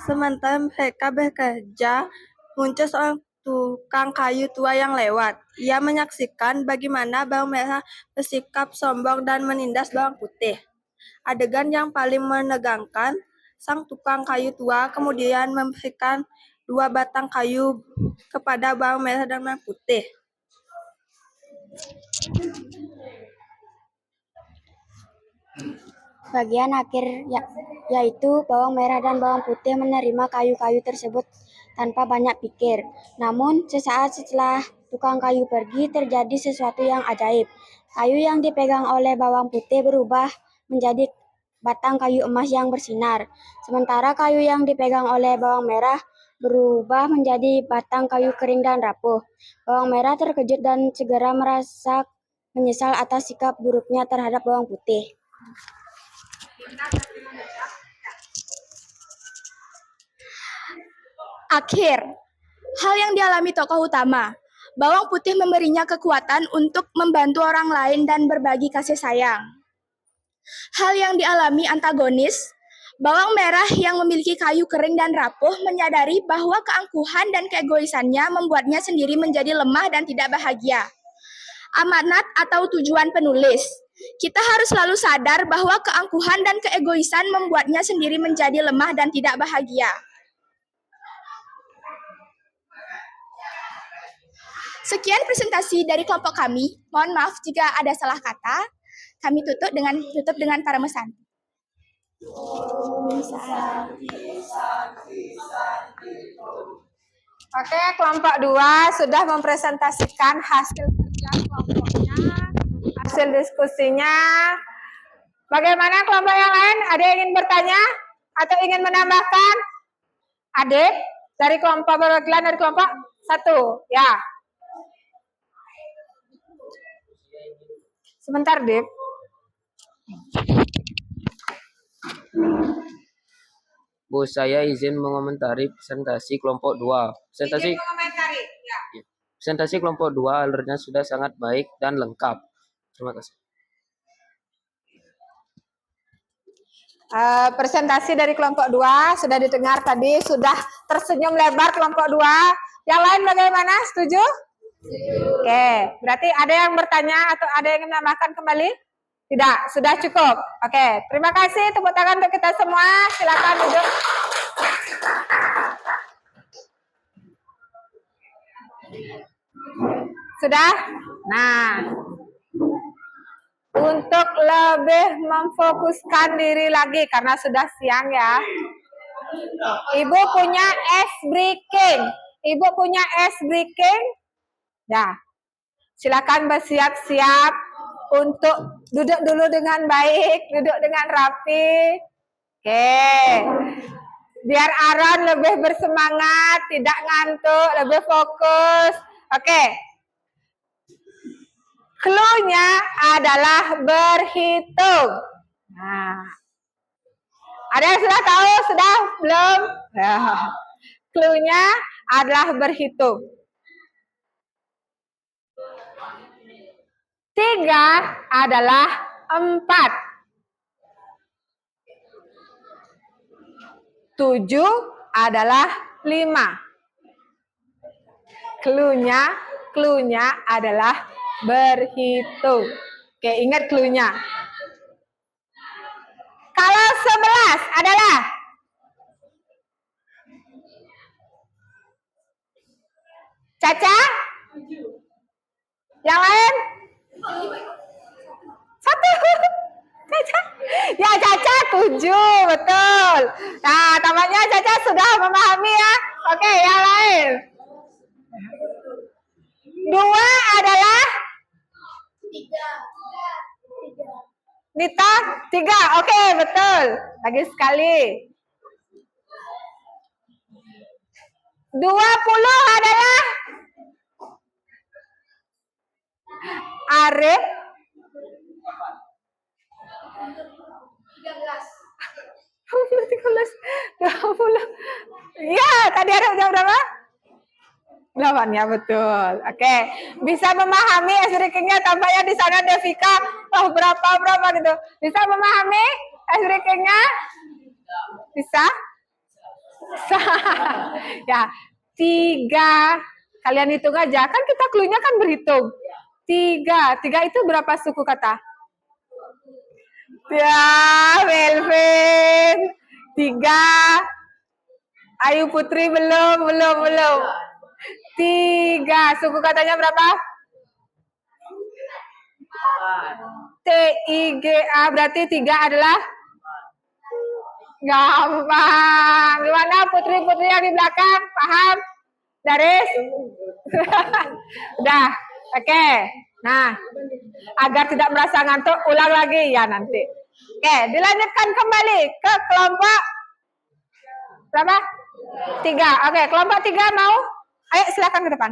Speaker 9: sementara mereka bekerja, muncul seorang tukang kayu tua yang lewat. Ia menyaksikan bagaimana bawang merah bersikap sombong dan menindas bawang putih. Adegan yang paling menegangkan, sang tukang kayu tua kemudian memberikan 2 batang kayu kepada bawang merah dan bawang putih.
Speaker 4: bagian akhir yaitu bawang merah dan bawang putih menerima kayu-kayu tersebut tanpa banyak pikir. Namun sesaat setelah tukang kayu pergi terjadi sesuatu yang ajaib. Kayu yang dipegang oleh bawang putih berubah menjadi batang kayu emas yang bersinar. Sementara kayu yang dipegang oleh bawang merah berubah menjadi batang kayu kering dan rapuh. Bawang merah terkejut dan segera merasa menyesal atas sikap buruknya terhadap bawang putih.
Speaker 9: akhir. Hal yang dialami tokoh utama. Bawang putih memberinya kekuatan untuk membantu orang lain dan berbagi kasih sayang. Hal yang dialami antagonis. Bawang merah yang memiliki kayu kering dan rapuh menyadari bahwa keangkuhan dan keegoisannya membuatnya sendiri menjadi lemah dan tidak bahagia. Amanat atau tujuan penulis. Kita harus selalu sadar bahwa keangkuhan dan keegoisan membuatnya sendiri menjadi lemah dan tidak bahagia. Sekian presentasi dari kelompok kami. Mohon maaf jika ada salah kata. Kami tutup dengan para mesanti.
Speaker 2: Oke, kelompok 2 sudah mempresentasikan hasil kerja kelompoknya, hasil diskusinya. Bagaimana kelompok yang lain? Ada yang ingin bertanya atau ingin menambahkan? Adik dari kelompok perwakilan dari kelompok 1, ya. Sebentar, Dip.
Speaker 7: Bu, saya izin mengomentari presentasi kelompok 2.
Speaker 2: Izin mengomentari, ya.
Speaker 7: Presentasi kelompok 2 alurnya sudah sangat baik dan lengkap. Terima kasih.
Speaker 2: Presentasi dari kelompok 2 sudah didengar tadi, sudah tersenyum lebar kelompok 2. Yang lain bagaimana? Setuju? Oke, berarti ada yang bertanya atau ada yang menambahkan kembali? Tidak, sudah cukup. Oke, terima kasih. Tepuk tangan untuk kita semua. Silakan duduk. Sudah? Nah, untuk lebih memfokuskan diri lagi karena sudah siang ya. Ibu punya ice breaking. Ibu punya ice breaking. Ya. Silakan bersiap-siap untuk duduk dulu dengan baik, duduk dengan rapi. Oke. Biar Aaron lebih bersemangat, tidak ngantuk, lebih fokus. Oke. Clue-nya adalah berhitung. Nah. Ada yang sudah tahu? Sudah? Belum? Ya. Clue-nya adalah berhitung. 3 adalah 4. 7 adalah 5. Clue-nya adalah berhitung. Oke, ingat clue-nya. Kalau 11 adalah Caca? Yang lain? 1. Caca. Ya, Caca 7, betul. Nah, tampaknya Caca sudah memahami ya. Oke, yang lain. 2 adalah Nita 3. Oke, betul. Lagi sekali. 20 adalah Arif. 20. Ya, tadi ada jam berapa? 8 ya, betul. Oke, bisa memahami ice breaking-nya. Tampaknya di sana Devika, berapa gitu. Bisa memahami ice breaking-nya? Bisa? Ya, 3. Kalian hitung aja. Kan kita clue-nya kan berhitung. 3 itu berapa suku kata? Ya, Melvin. 3. Ayu Putri belum. 3. Suku katanya berapa? TIGA. Berarti 3 adalah gampang. Gimana putri-putri yang di belakang? Paham? Daris? Udah. Oke. Nah, agar tidak merasa ngantuk, ulang lagi ya nanti. Oke, dilanjutkan kembali ke kelompok berapa? 3. Oke, kelompok 3 mau? Ayo silakan ke depan.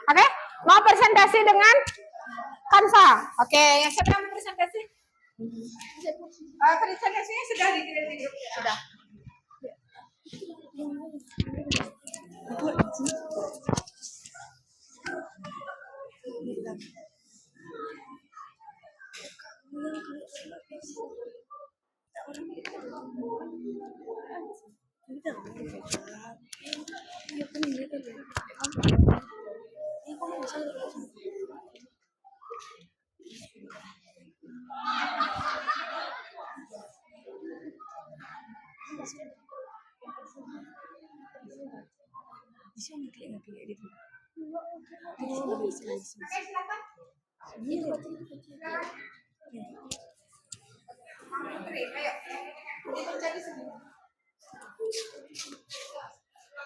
Speaker 2: Oke, mau presentasi dengan Canva. Oke, yang siapa yang mau presentasi? Presentasinya sudah dikirim di grup. Sudah.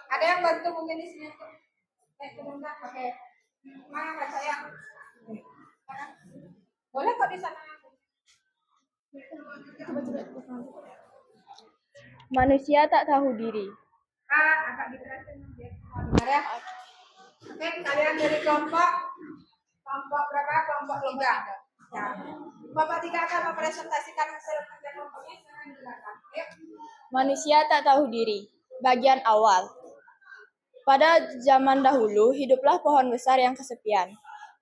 Speaker 2: Ada yang bantu mungkin di sini? Oke. Mana Mbak sayang? Boleh kok di sana.
Speaker 8: Manusia tak tahu diri.
Speaker 2: Agak dijelasin benar ya. Oke, kalian dari kelompok berapa? Kelompok 3. Ya. Kelompok 3 akan mempresentasikan hasil kerja kelompoknya. Silakan. Yuk.
Speaker 8: Manusia tak tahu diri. Bagian awal. Pada zaman dahulu, hiduplah pohon besar yang kesepian.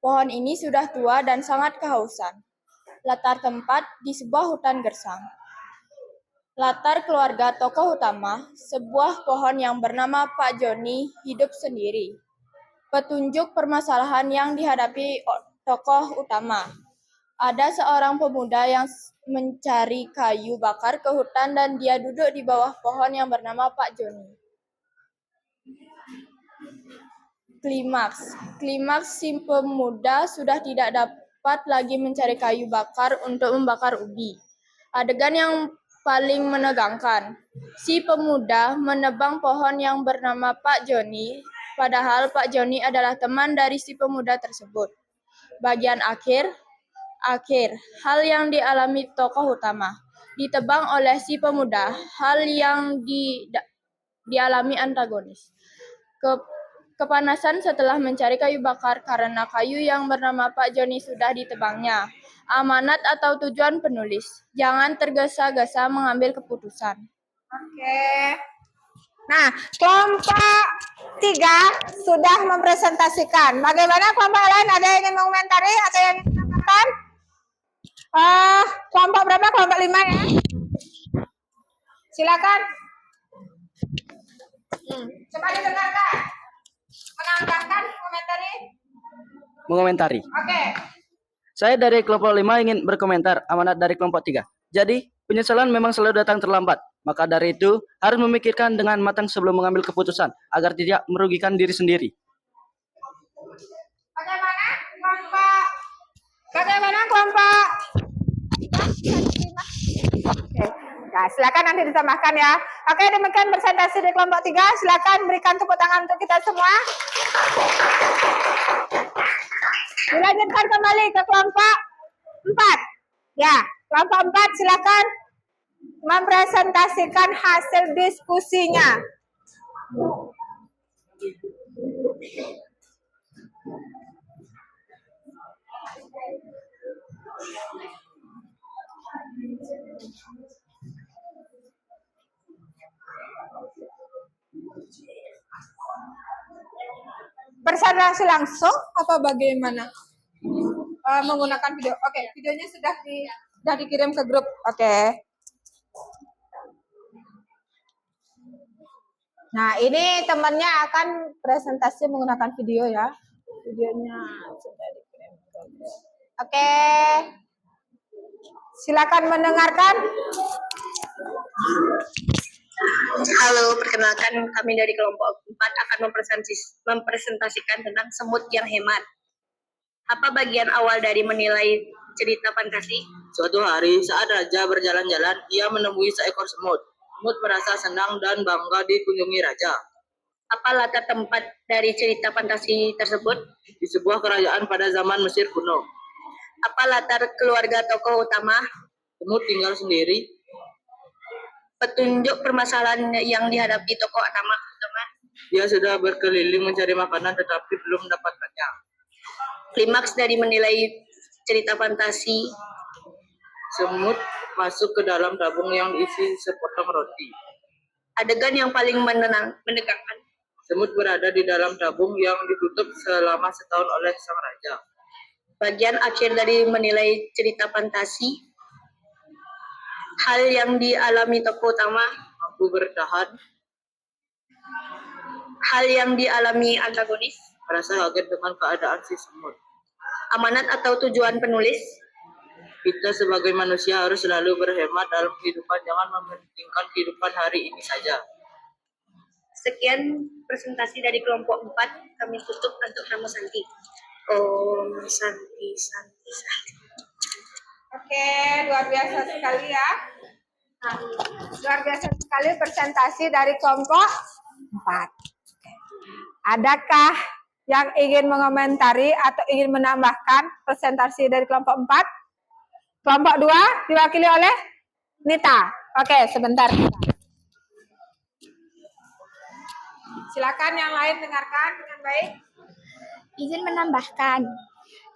Speaker 8: Pohon ini sudah tua dan sangat kehausan. Latar tempat di sebuah hutan gersang. Latar keluarga tokoh utama, sebuah pohon yang bernama Pak Joni hidup sendiri. Petunjuk permasalahan yang dihadapi tokoh utama. Ada seorang pemuda yang mencari kayu bakar ke hutan dan dia duduk di bawah pohon yang bernama Pak Joni. Klimaks si pemuda sudah tidak dapat lagi mencari kayu bakar untuk membakar ubi. Adegan yang paling menegangkan. Si pemuda menebang pohon yang bernama Pak Joni, padahal Pak Joni adalah teman dari si pemuda tersebut. Bagian akhir, hal yang dialami tokoh utama. Ditebang oleh si pemuda, hal yang dialami antagonis. Kepanasan setelah mencari kayu bakar karena kayu yang bernama Pak Joni sudah ditebangnya. Amanat atau tujuan penulis, jangan tergesa-gesa mengambil keputusan.
Speaker 2: Oke. Nah, kelompok 3 sudah mempresentasikan. Bagaimana kelompok lain? Ada yang ingin mengomentari? Ada yang ingin menambahkan? Kelompok berapa? Kelompok 5 ya? Silakan. Coba didengarkan. Menambahkan komentari?
Speaker 10: Mengomentari.
Speaker 2: Oke.
Speaker 10: Saya dari kelompok 5 ingin berkomentar amanat dari kelompok 3. Jadi, penyesalan memang selalu datang terlambat. Maka dari itu, harus memikirkan dengan matang sebelum mengambil keputusan, agar tidak merugikan diri sendiri.
Speaker 2: Bagaimana kelompok? Oke. Nah, silakan nanti ditambahkan ya. Oke, demikian presentasi di kelompok 3. Silakan berikan tepuk tangan untuk kita semua. Dilanjutkan kembali ke kelompok 4. Ya, kelompok 4 silakan mempresentasikan hasil diskusinya. Presentasi langsung apa bagaimana? Menggunakan video. Oke, videonya sudah dikirim ke grup. Oke. Nah, ini temannya akan presentasi menggunakan video ya. Videonya sudah dikirim ke grup. Oke. Silakan mendengarkan.
Speaker 11: Halo, perkenalkan kami dari kelompok 4 akan mempresentasikan tentang semut yang hemat. Apa bagian awal dari menilai cerita fantasi?
Speaker 7: Suatu hari saat raja berjalan-jalan, ia menemui seekor semut. Semut merasa senang dan bangga dikunjungi raja.
Speaker 11: Apa latar tempat dari cerita fantasi tersebut?
Speaker 7: Di sebuah kerajaan pada zaman Mesir kuno.
Speaker 11: Apa latar keluarga tokoh utama?
Speaker 7: Semut tinggal sendiri.
Speaker 11: Petunjuk permasalahan yang dihadapi tokoh utama.
Speaker 7: Dia sudah berkeliling mencari makanan tetapi belum mendapatkannya.
Speaker 11: Klimaks dari menilai cerita fantasi.
Speaker 7: Semut masuk ke dalam tabung yang diisi sepotong roti.
Speaker 11: Adegan yang paling menegangkan.
Speaker 7: Semut berada di dalam tabung yang ditutup selama setahun oleh sang raja.
Speaker 11: Bagian akhir dari menilai cerita fantasi. Hal yang dialami tokoh utama.
Speaker 7: Mampu bertahan,
Speaker 11: Hal yang dialami antagonis.
Speaker 7: merasa kaget dengan keadaan si semut.
Speaker 11: Amanat atau tujuan penulis.
Speaker 7: Kita sebagai manusia harus selalu berhemat dalam kehidupan, jangan mementingkan kehidupan hari ini saja.
Speaker 11: Sekian presentasi dari kelompok 4. Kami tutup untuk Namo Santi. Om Santi Santi Santi.
Speaker 2: Oke, luar biasa sekali ya. Nah, luar biasa sekali presentasi dari kelompok 4. Adakah yang ingin mengomentari atau ingin menambahkan presentasi dari kelompok 4? Kelompok 2 diwakili oleh Nita. Oke, sebentar. Silakan yang lain dengarkan dengan baik.
Speaker 8: Izin menambahkan.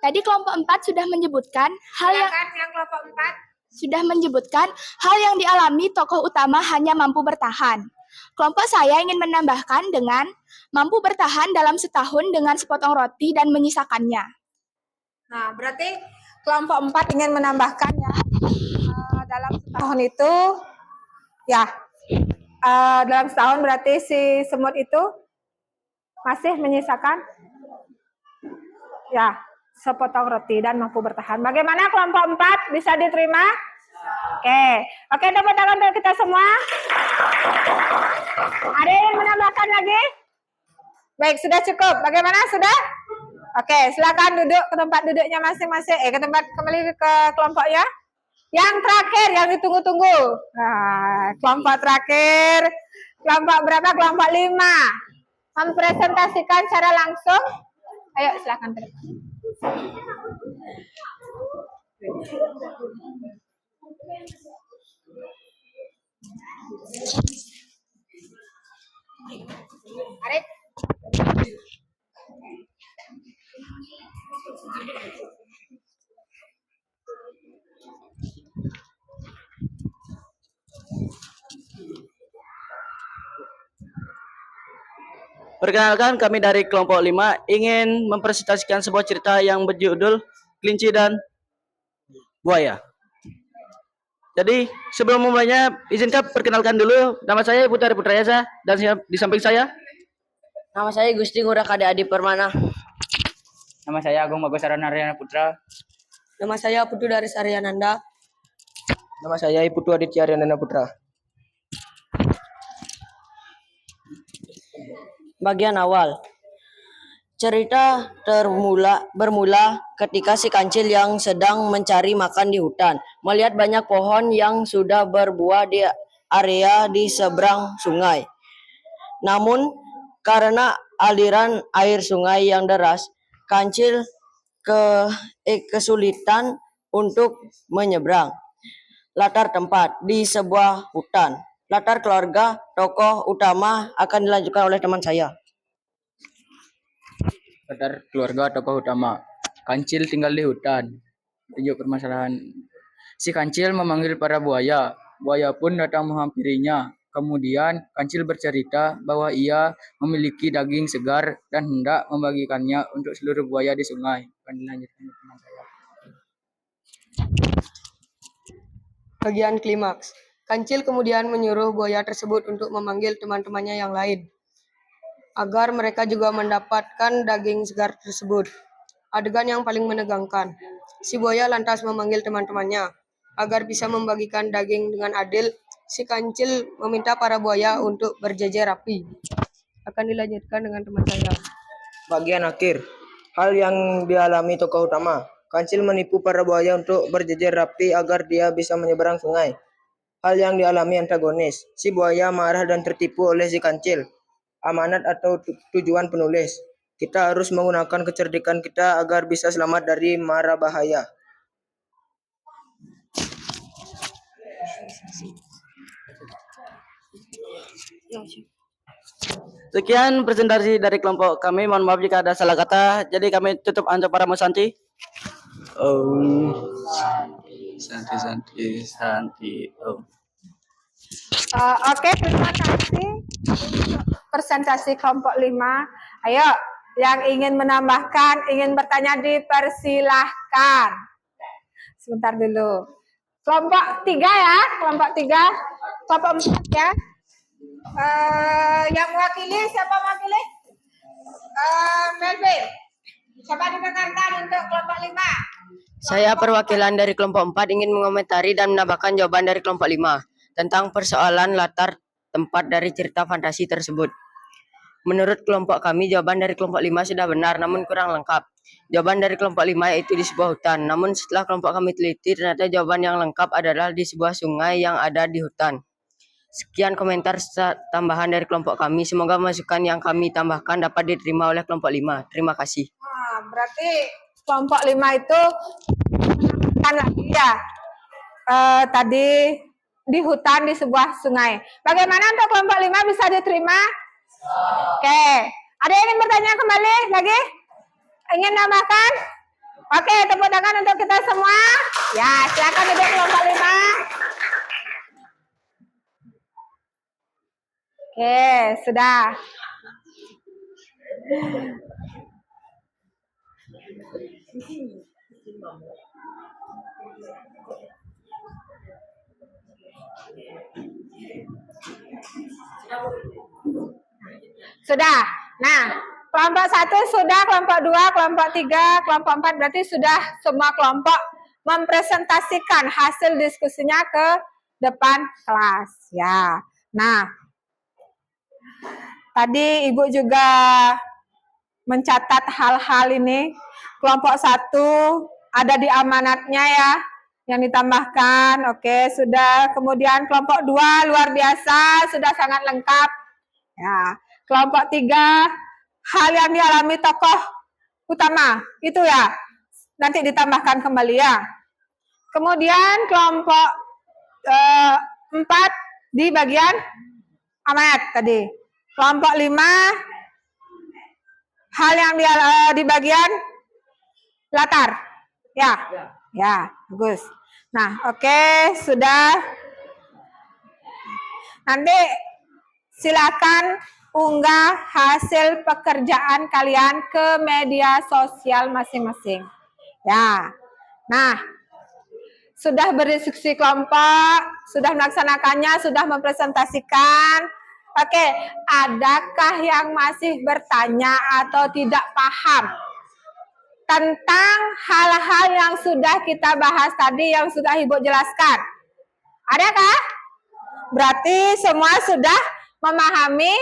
Speaker 8: Tadi kelompok 4 sudah menyebutkan
Speaker 2: Silakan yang kelompok 4.
Speaker 8: hal yang dialami tokoh utama hanya mampu bertahan. Kelompok saya ingin menambahkan dengan mampu bertahan dalam setahun dengan sepotong roti dan menyisakannya.
Speaker 2: Nah, berarti kelompok 4 ingin menambahkan ya, dalam setahun itu, ya, dalam setahun berarti si semut itu masih menyisakan, ya, sepotong roti dan mampu bertahan. Bagaimana kelompok 4 bisa diterima? Oke, tepuk tangan untuk kita semua. Ada yang menambahkan lagi? Baik, sudah cukup. Bagaimana? Sudah? Oke, silakan duduk ke tempat duduknya masing-masing. Ke tempat, kembali ke kelompoknya. Yang terakhir, yang ditunggu-tunggu. Nah, kelompok terakhir. Kelompok berapa? Kelompok 5. Mempresentasikan secara langsung. Ayo, silakan. Arif.
Speaker 10: Perkenalkan, kami dari kelompok 5 ingin mempresentasikan sebuah cerita yang berjudul Kelinci dan Buaya. Jadi sebelum memulainya, izinkan perkenalkan dulu, nama saya Putra Putrayasa dan di samping saya
Speaker 5: Nama saya Gusti Ngurah Kade Adi Permana.
Speaker 12: Nama saya Agung Bagosaran Haryana Putra.
Speaker 5: Nama saya Putu dari Saryananda.
Speaker 7: Nama saya Putu Aditya Ariananda Putra.
Speaker 5: Bagian awal. Cerita bermula ketika si kancil yang sedang mencari makan di hutan, melihat banyak pohon yang sudah berbuah di area di seberang sungai. Namun, karena aliran air sungai yang deras, kancil kesulitan untuk menyeberang. Latar tempat di sebuah hutan. Latar keluarga tokoh utama akan dilanjutkan oleh teman saya.
Speaker 12: Latar keluarga tokoh utama. Kancil tinggal di hutan. Tunjuk permasalahan. Si kancil memanggil para buaya. Buaya pun datang menghampirinya. Kemudian kancil bercerita bahwa ia memiliki daging segar dan hendak membagikannya untuk seluruh buaya di sungai. Akan dilanjutkan oleh teman saya.
Speaker 5: Bagian klimaks. Kancil kemudian menyuruh buaya tersebut untuk memanggil teman-temannya yang lain, agar mereka juga mendapatkan daging segar tersebut. Adegan yang paling menegangkan. Si buaya lantas memanggil teman-temannya, agar bisa membagikan daging dengan adil. Si kancil meminta para buaya untuk berjejer rapi. Akan dilanjutkan dengan teman saya.
Speaker 7: Bagian akhir. Hal yang dialami tokoh utama. Kancil menipu para buaya untuk berjejer rapi agar dia bisa menyeberang sungai. Hal yang dialami antagonis. Si buaya marah dan tertipu oleh si kancil. Amanat atau tujuan penulis. Kita harus menggunakan kecerdikan kita agar bisa selamat dari mara bahaya.
Speaker 10: Sekian presentasi dari kelompok kami. Mohon maaf jika ada salah kata. Jadi kami tutup untuk para Musanti. Santi.
Speaker 2: Oke, terima kasih untuk presentasi kelompok 5. Ayo, yang ingin menambahkan, ingin bertanya dipersilahkan. Sebentar dulu. Kelompok 3 ya, kelompok 3, kelompok 4 ya. Yang mewakili, siapa mewakili? Melvin. Coba didengarkan untuk kelompok 5.
Speaker 5: Saya perwakilan dari kelompok 4 ingin mengomentari dan menambahkan jawaban dari kelompok 5 tentang persoalan latar tempat dari cerita fantasi tersebut. Menurut kelompok kami, jawaban dari kelompok 5 sudah benar namun kurang lengkap. Jawaban dari kelompok 5 yaitu di sebuah hutan. Namun setelah kelompok kami teliti, ternyata jawaban yang lengkap adalah di sebuah sungai yang ada di hutan. Sekian komentar tambahan dari kelompok kami. Semoga masukan yang kami tambahkan dapat diterima oleh kelompok 5. Terima kasih.
Speaker 2: Berarti kelompok 5 itu kan lagi ya. Tadi di hutan di sebuah sungai. Bagaimana untuk kelompok 5 bisa diterima? Oke. Ada yang ingin bertanya kembali lagi? Ingin nambahkan? Oke, tepuk tangan untuk kita semua. Ya, silakan duduk kelompok 5. Oke, sudah. Sudah. Nah, kelompok 1 sudah, kelompok 2, kelompok 3, kelompok 4 berarti sudah semua kelompok mempresentasikan hasil diskusinya ke depan kelas ya. Nah, tadi Ibu juga mencatat hal-hal ini. Kelompok 1 ada di amanatnya ya, yang ditambahkan. Oke, sudah. Kemudian kelompok 2 luar biasa, sudah sangat lengkap. Ya, kelompok 3 hal yang dialami tokoh utama itu ya, nanti ditambahkan kembali ya. Kemudian kelompok 4 di bagian amanat tadi. Kelompok 5 hal yang di bagian latar. Ya, bagus. Nah, oke, sudah. Nanti silakan unggah hasil pekerjaan kalian ke media sosial masing-masing. Ya. Nah, sudah berdiskusi kelompok, sudah melaksanakannya, sudah mempresentasikan. Oke, adakah yang masih bertanya atau tidak paham tentang hal-hal yang sudah kita bahas tadi, yang sudah Ibu jelaskan? Adakah? Berarti semua sudah memahami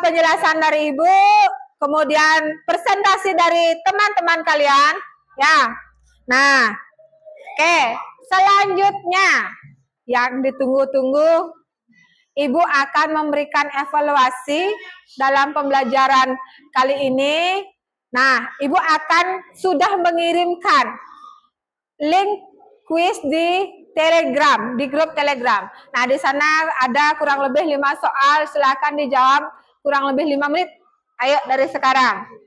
Speaker 2: penjelasan dari Ibu, kemudian presentasi dari teman-teman kalian, ya. Nah, oke, selanjutnya yang ditunggu-tunggu, Ibu akan memberikan evaluasi dalam pembelajaran kali ini. Nah, Ibu akan sudah mengirimkan link kuis di Telegram, di grup Telegram. Nah, di sana ada kurang lebih 5 soal, silakan dijawab kurang lebih 5 menit. Ayo dari sekarang.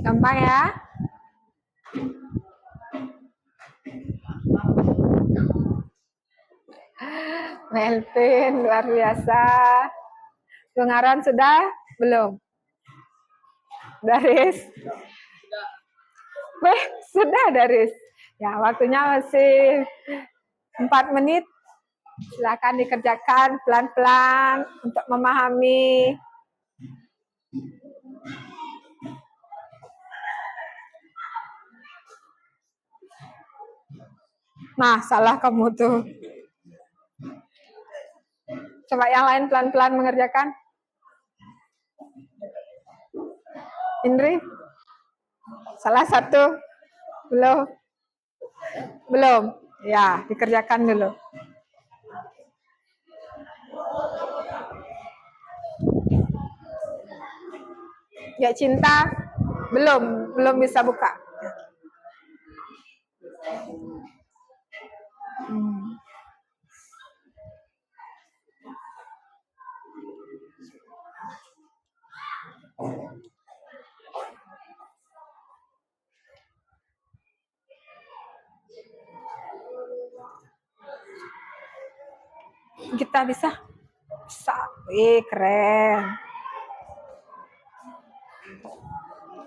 Speaker 2: Gampang ya? Melvin, luar biasa. Dengaran sudah? Belum? Daris? Sudah Daris. Ya, waktunya masih 4 menit. Silakan dikerjakan pelan-pelan untuk memahami. Nah, salah kamu tuh. Coba yang lain pelan-pelan mengerjakan. Indri? Salah satu? Belum? Belum? Ya, dikerjakan dulu. Ya cinta? Belum bisa buka. Kita bisa? Bisa. Keren.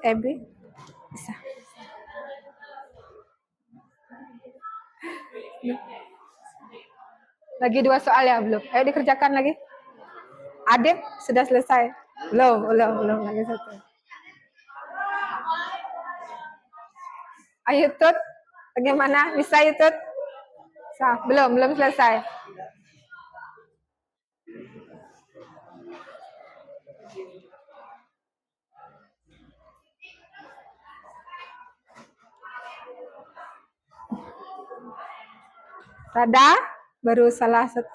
Speaker 2: Ebi? Bisa. Lagi 2 soal ya? Belum? Ayo dikerjakan lagi. Adib sudah selesai? Belum lagi 1. Ayo Tut, bagaimana? Bisa Tut? Belum selesai. Rada baru salah 1.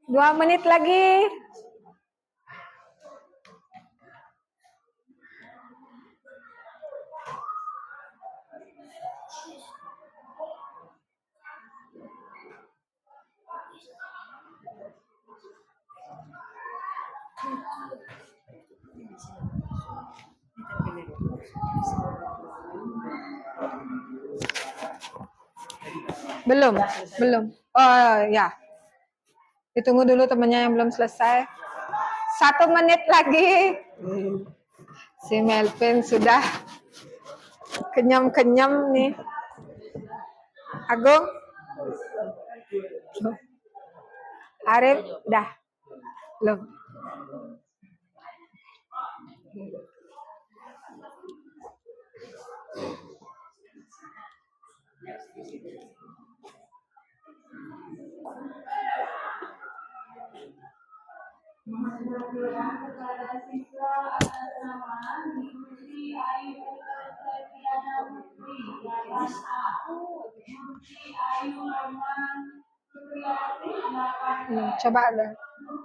Speaker 2: Dua menit lagi. Belum. Oh ya. Ditunggu dulu temannya yang belum selesai. 1 menit lagi. Si Melvin sudah kenyam-kenyam nih. Agung? Arif? Dah? Belum?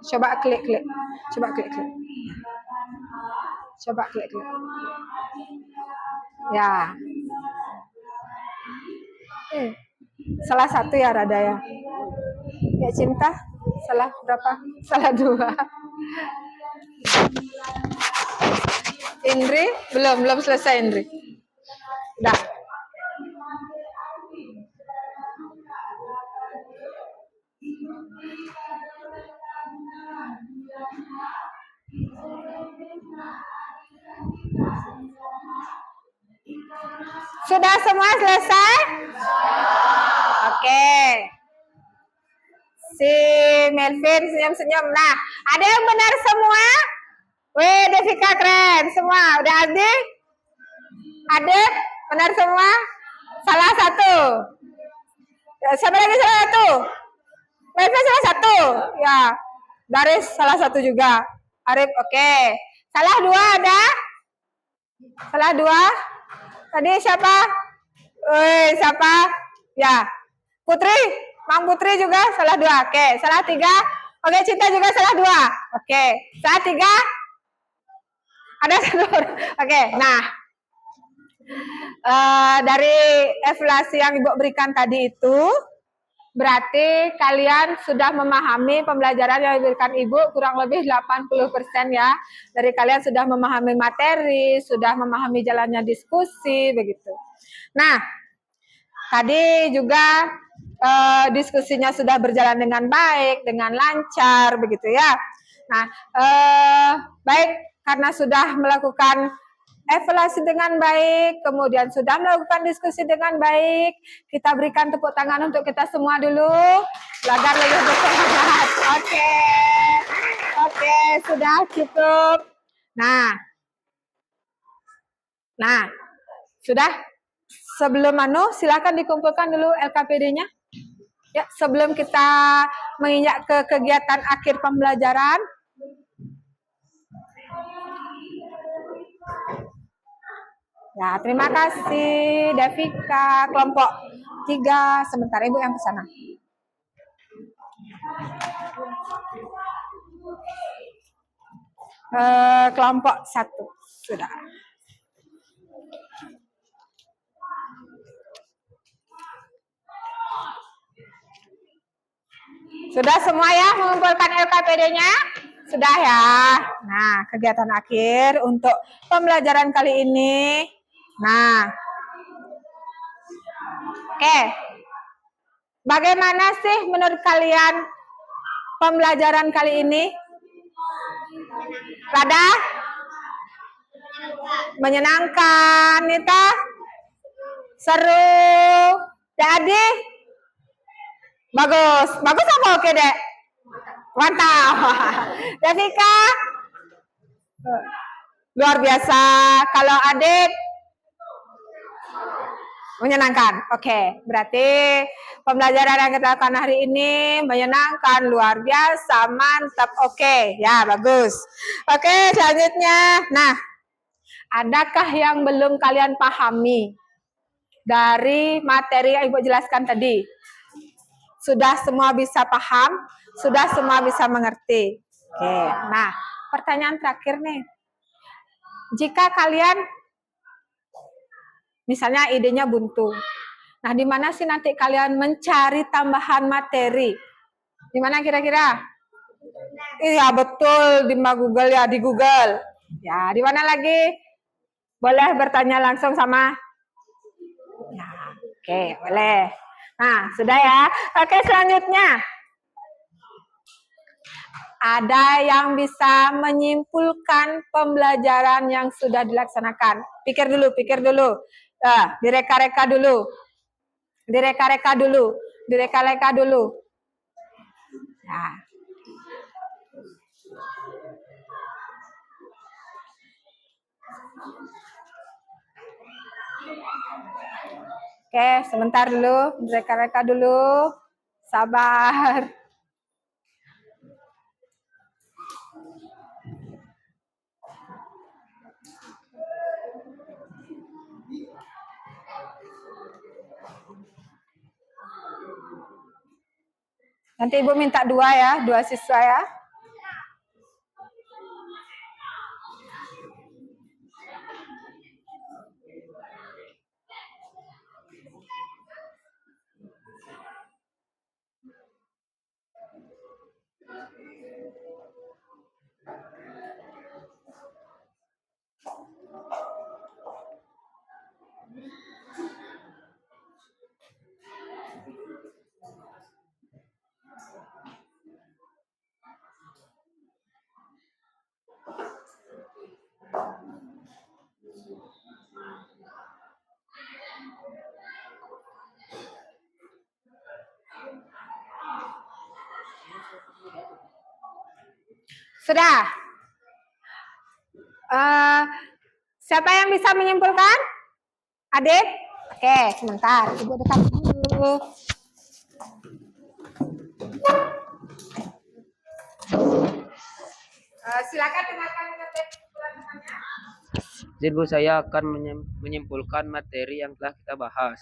Speaker 2: Coba klik. Ya. Salah 1 ya Rada ya. Ya cinta, salah berapa? Salah 2. Indri, belum selesai Indri. Dah. Sudah semua selesai? Oke. Si Melvin senyum-senyum. Nah, ada yang benar semua? Wih, Devika keren. Semua. Udah Adib? Adib? Benar semua? Salah 1. Siapa lagi salah 1? Melvin salah 1. Ya. Daris salah 1 juga. Arif, oke. Salah 2 ada? Salah 2? Tadi siapa? Wih, siapa? Ya. Putri? Mang Putri juga salah 2. Oke. Salah 3? Oke, Cinta juga salah 2. Oke. Salah 3? Ada 1. Oke. Nah. Dari evaluasi yang Ibu berikan tadi itu, Berarti kalian sudah memahami pembelajaran yang diberikan Ibu kurang lebih 80% ya. Dari kalian sudah memahami materi, sudah memahami jalannya diskusi, begitu. Nah, tadi juga diskusinya sudah berjalan dengan baik, dengan lancar, begitu ya. Nah, baik, karena sudah melakukan evaluasi dengan baik, kemudian sudah melakukan diskusi dengan baik, kita berikan tepuk tangan untuk kita semua dulu, agar lebih bersemangat. Oke, sudah cukup. Nah, sudah. Sebelum silakan dikumpulkan dulu LKPD-nya. Ya, sebelum kita menginjak ke kegiatan akhir pembelajaran. Ya, terima kasih Devika, kelompok 3, sebentar Ibu yang ke sana. Kelompok 1, sudah. Sudah semua ya mengumpulkan LKPD-nya? Sudah ya. Nah, kegiatan akhir untuk pembelajaran kali ini. Nah, oke. Bagaimana sih menurut kalian pembelajaran kali ini? Rada? Menyenangkan, Nita? Seru? Jadi? Bagus. Bagus apa oke, Dek? Mantap. Devika? Luar biasa. Kalau Adik? Menyenangkan. Oke, berarti pembelajaran yang kita lakukan hari ini menyenangkan, luar biasa, mantap. Oke, ya bagus. Oke, selanjutnya. Nah, adakah yang belum kalian pahami dari materi yang Ibu jelaskan tadi? Sudah semua bisa paham? Sudah semua bisa mengerti? Oke, nah pertanyaan terakhir nih. Jika kalian misalnya idenya buntu. Nah, di mana sih nanti kalian mencari tambahan materi? Di mana kira-kira? Iya, betul, di Google ya, di Google. Ya, di mana lagi? Boleh bertanya langsung sama? Ya, oke, boleh. Nah, sudah ya. Oke, selanjutnya. Ada yang bisa menyimpulkan pembelajaran yang sudah dilaksanakan. Pikir dulu. Direka-reka dulu. Nah. Oke, sebentar dulu. Direka-reka dulu. Sabar. Nanti Ibu minta 2 ya, 2 siswa ya. Sudah. Siapa yang bisa menyimpulkan? Adik? Oke, sebentar. Ibu dekat dulu. Silakan dengarkan kesimpulannya.
Speaker 7: Jadi Bu, saya akan menyimpulkan materi yang telah kita bahas.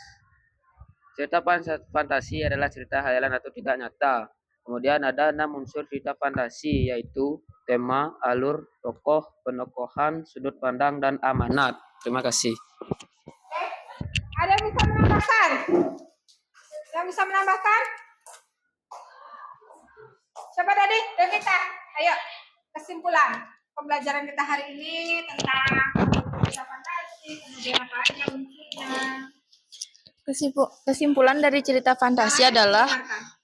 Speaker 7: Cerita fantasi adalah cerita khayalan atau tidak nyata. Kemudian ada 6 unsur cerita fantasi, yaitu tema, alur, tokoh, penokohan, sudut pandang, dan amanat. Terima kasih.
Speaker 2: Ada yang bisa menambahkan? Yang bisa menambahkan? Coba tadi, Devita, ayo kesimpulan pembelajaran kita hari ini tentang cerita fantasi, kemudian apa aja unsurnya.
Speaker 8: Kesimpulan dari cerita fantasi adalah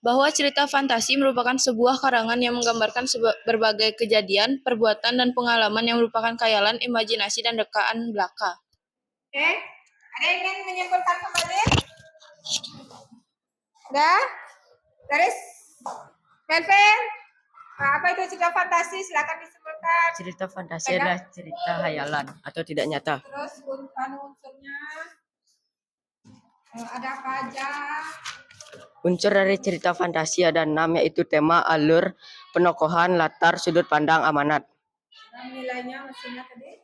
Speaker 8: bahwa cerita fantasi merupakan sebuah karangan yang menggambarkan berbagai kejadian, perbuatan, dan pengalaman yang merupakan khayalan, imajinasi, dan rekaan belaka.
Speaker 2: Oke, ada yang ingin menyimpulkan kembali? Udah? Garis? Melvin? Apa itu cerita fantasi? Silakan disimpulkan.
Speaker 13: Cerita fantasi adalah cerita hayalan atau tidak nyata.
Speaker 2: Terus unsurnya ada apa aja?
Speaker 13: Unsur dari cerita fantasi ada 6, yaitu tema, alur, penokohan, latar, sudut pandang, amanat.
Speaker 2: Dan nilainya mesinnya tadi?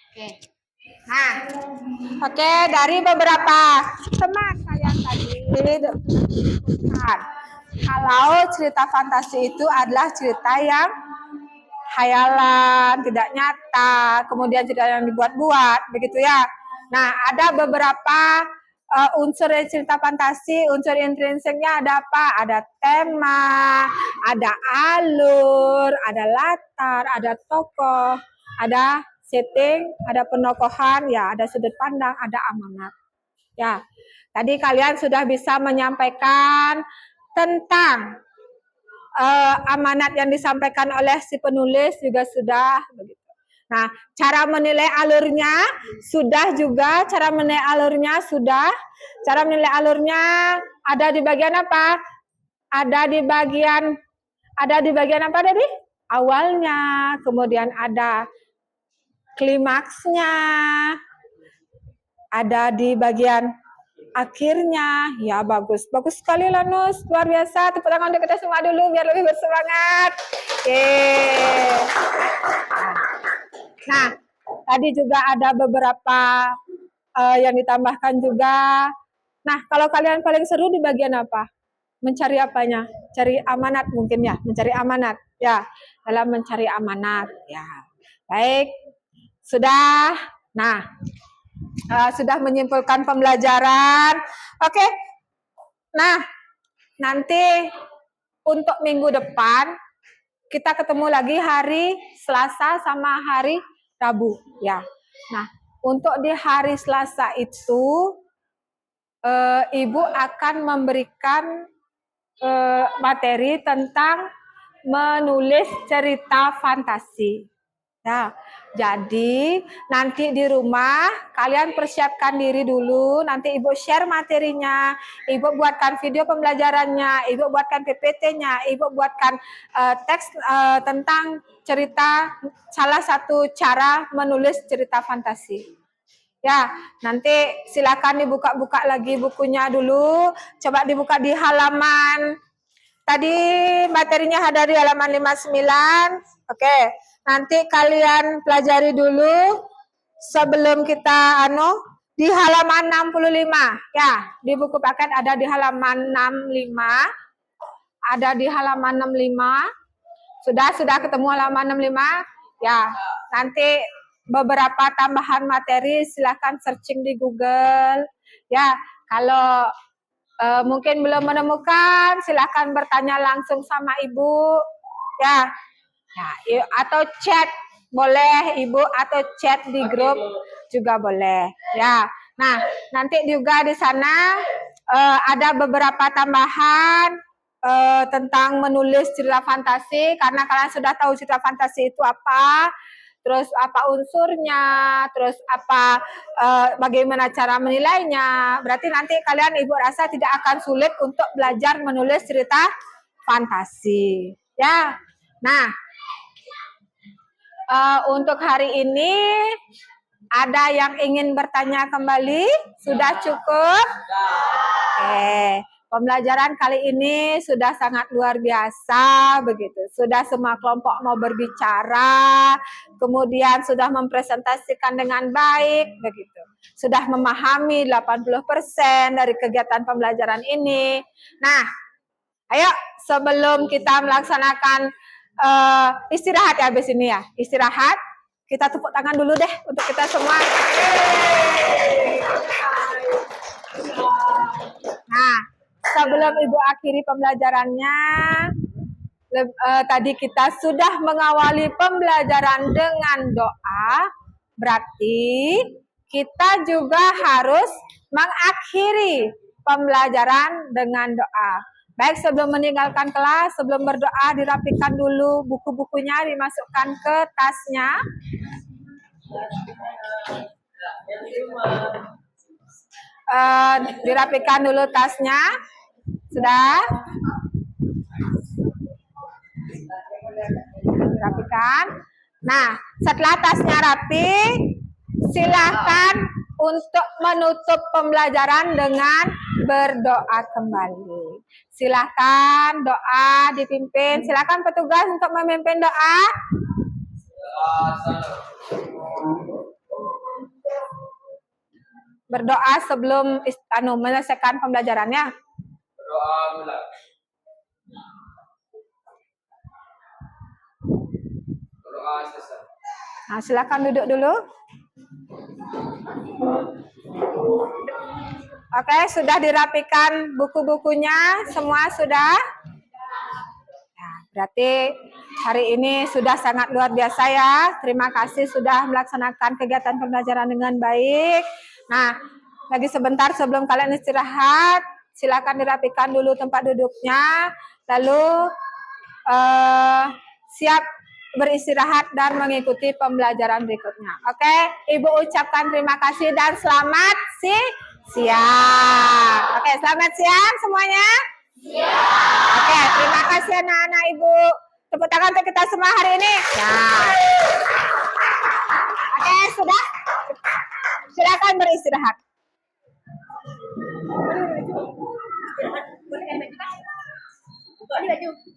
Speaker 2: Oke. Nah, oke, dari beberapa teman kalian tadi disebutkan kalau cerita fantasi itu adalah cerita yang hayalan, tidak nyata, kemudian cerita yang dibuat-buat, begitu ya. Nah, ada beberapa unsur dari cerita fantasi, unsur intrinsiknya ada apa? Ada tema, ada alur, ada latar, ada tokoh, ada setting, ada penokohan, ya, ada sudut pandang, ada amanat. Ya, tadi kalian sudah bisa menyampaikan tentang amanat yang disampaikan oleh si penulis juga sudah begitu. Nah, cara menilai alurnya sudah juga, cara menilai alurnya sudah. Cara menilai alurnya ada di bagian apa? Ada di bagian apa tadi? Awalnya, kemudian ada klimaksnya, ada di bagian akhirnya. Ya, bagus sekali Lanus, luar biasa. Tepuk tangan untuk kita semua dulu biar lebih bersemangat. Oke. Nah, tadi juga ada beberapa yang ditambahkan juga. Nah, kalau kalian paling seru di bagian apa? Mencari apanya? Cari amanat mungkin ya, mencari amanat. Ya, dalam mencari amanat. Ya, baik. Sudah. Nah, sudah menyimpulkan pembelajaran. Oke. Nah, nanti untuk minggu depan kita ketemu lagi hari Selasa sama hari Rabu, ya. Nah, untuk di hari Selasa itu Ibu akan memberikan materi tentang menulis cerita fantasi. Nah, jadi nanti di rumah kalian persiapkan diri dulu, nanti Ibu share materinya, Ibu buatkan video pembelajarannya, Ibu buatkan PPT-nya, Ibu buatkan teks tentang cerita, salah satu cara menulis cerita fantasi. Ya, nanti silakan dibuka-buka lagi bukunya dulu, coba dibuka di halaman, tadi materinya ada di halaman 59, oke. Nanti kalian pelajari dulu sebelum kita di halaman 65. Ya, di buku paket ada di halaman 65. Ada di halaman 65. Sudah ketemu halaman 65? Ya, nanti beberapa tambahan materi silahkan searching di Google. Ya, kalau mungkin belum menemukan, silahkan bertanya langsung sama Ibu. Ya. Ya, atau chat boleh Ibu, atau chat di grup juga boleh. Ya, nah nanti juga di sana ada beberapa tambahan tentang menulis cerita fantasi, karena kalian sudah tahu cerita fantasi itu apa, terus apa unsurnya, terus apa bagaimana cara menilainya. Berarti nanti kalian Ibu rasa tidak akan sulit untuk belajar menulis cerita fantasi. Ya, nah. Untuk hari ini ada yang ingin bertanya kembali? Sudah cukup? Oke, pembelajaran kali ini sudah sangat luar biasa begitu. Sudah semua kelompok mau berbicara, kemudian sudah mempresentasikan dengan baik begitu. Sudah memahami 80% dari kegiatan pembelajaran ini. Nah, ayo sebelum kita melaksanakan istirahat ya habis ini ya, istirahat. Kita tepuk tangan dulu deh untuk kita semua. Nah, sebelum Ibu akhiri pembelajarannya, tadi kita sudah mengawali pembelajaran dengan doa, berarti kita juga harus mengakhiri pembelajaran dengan doa. Baik, sebelum meninggalkan kelas, sebelum berdoa, dirapikan dulu buku-bukunya, dimasukkan ke tasnya. Dirapikan dulu tasnya. Sudah? Rapikan. Nah, setelah tasnya rapi, silahkan untuk menutup pembelajaran dengan berdoa kembali. Silahkan doa dipimpin. Silahkan petugas untuk memimpin doa. Berdoa sebelum menyelesaikan pembelajarannya.
Speaker 1: Berdoa mulai. Berdoa selesai.
Speaker 2: Nah, silakan duduk dulu. Oke, sudah dirapikan buku-bukunya, semua sudah? Nah, berarti hari ini sudah sangat luar biasa ya. Terima kasih sudah melaksanakan kegiatan pembelajaran dengan baik. Nah, lagi sebentar sebelum kalian istirahat, silakan dirapikan dulu tempat duduknya, lalu siap beristirahat dan mengikuti pembelajaran berikutnya. Oke, Ibu ucapkan terima kasih dan selamat siang. Oke, selamat siang semuanya. Siang. Oke, terima kasih anak-anak Ibu. Tepuk tangan untuk kita semua hari ini. Nah. Oke, sudah? Silakan beristirahat. Boleh baju.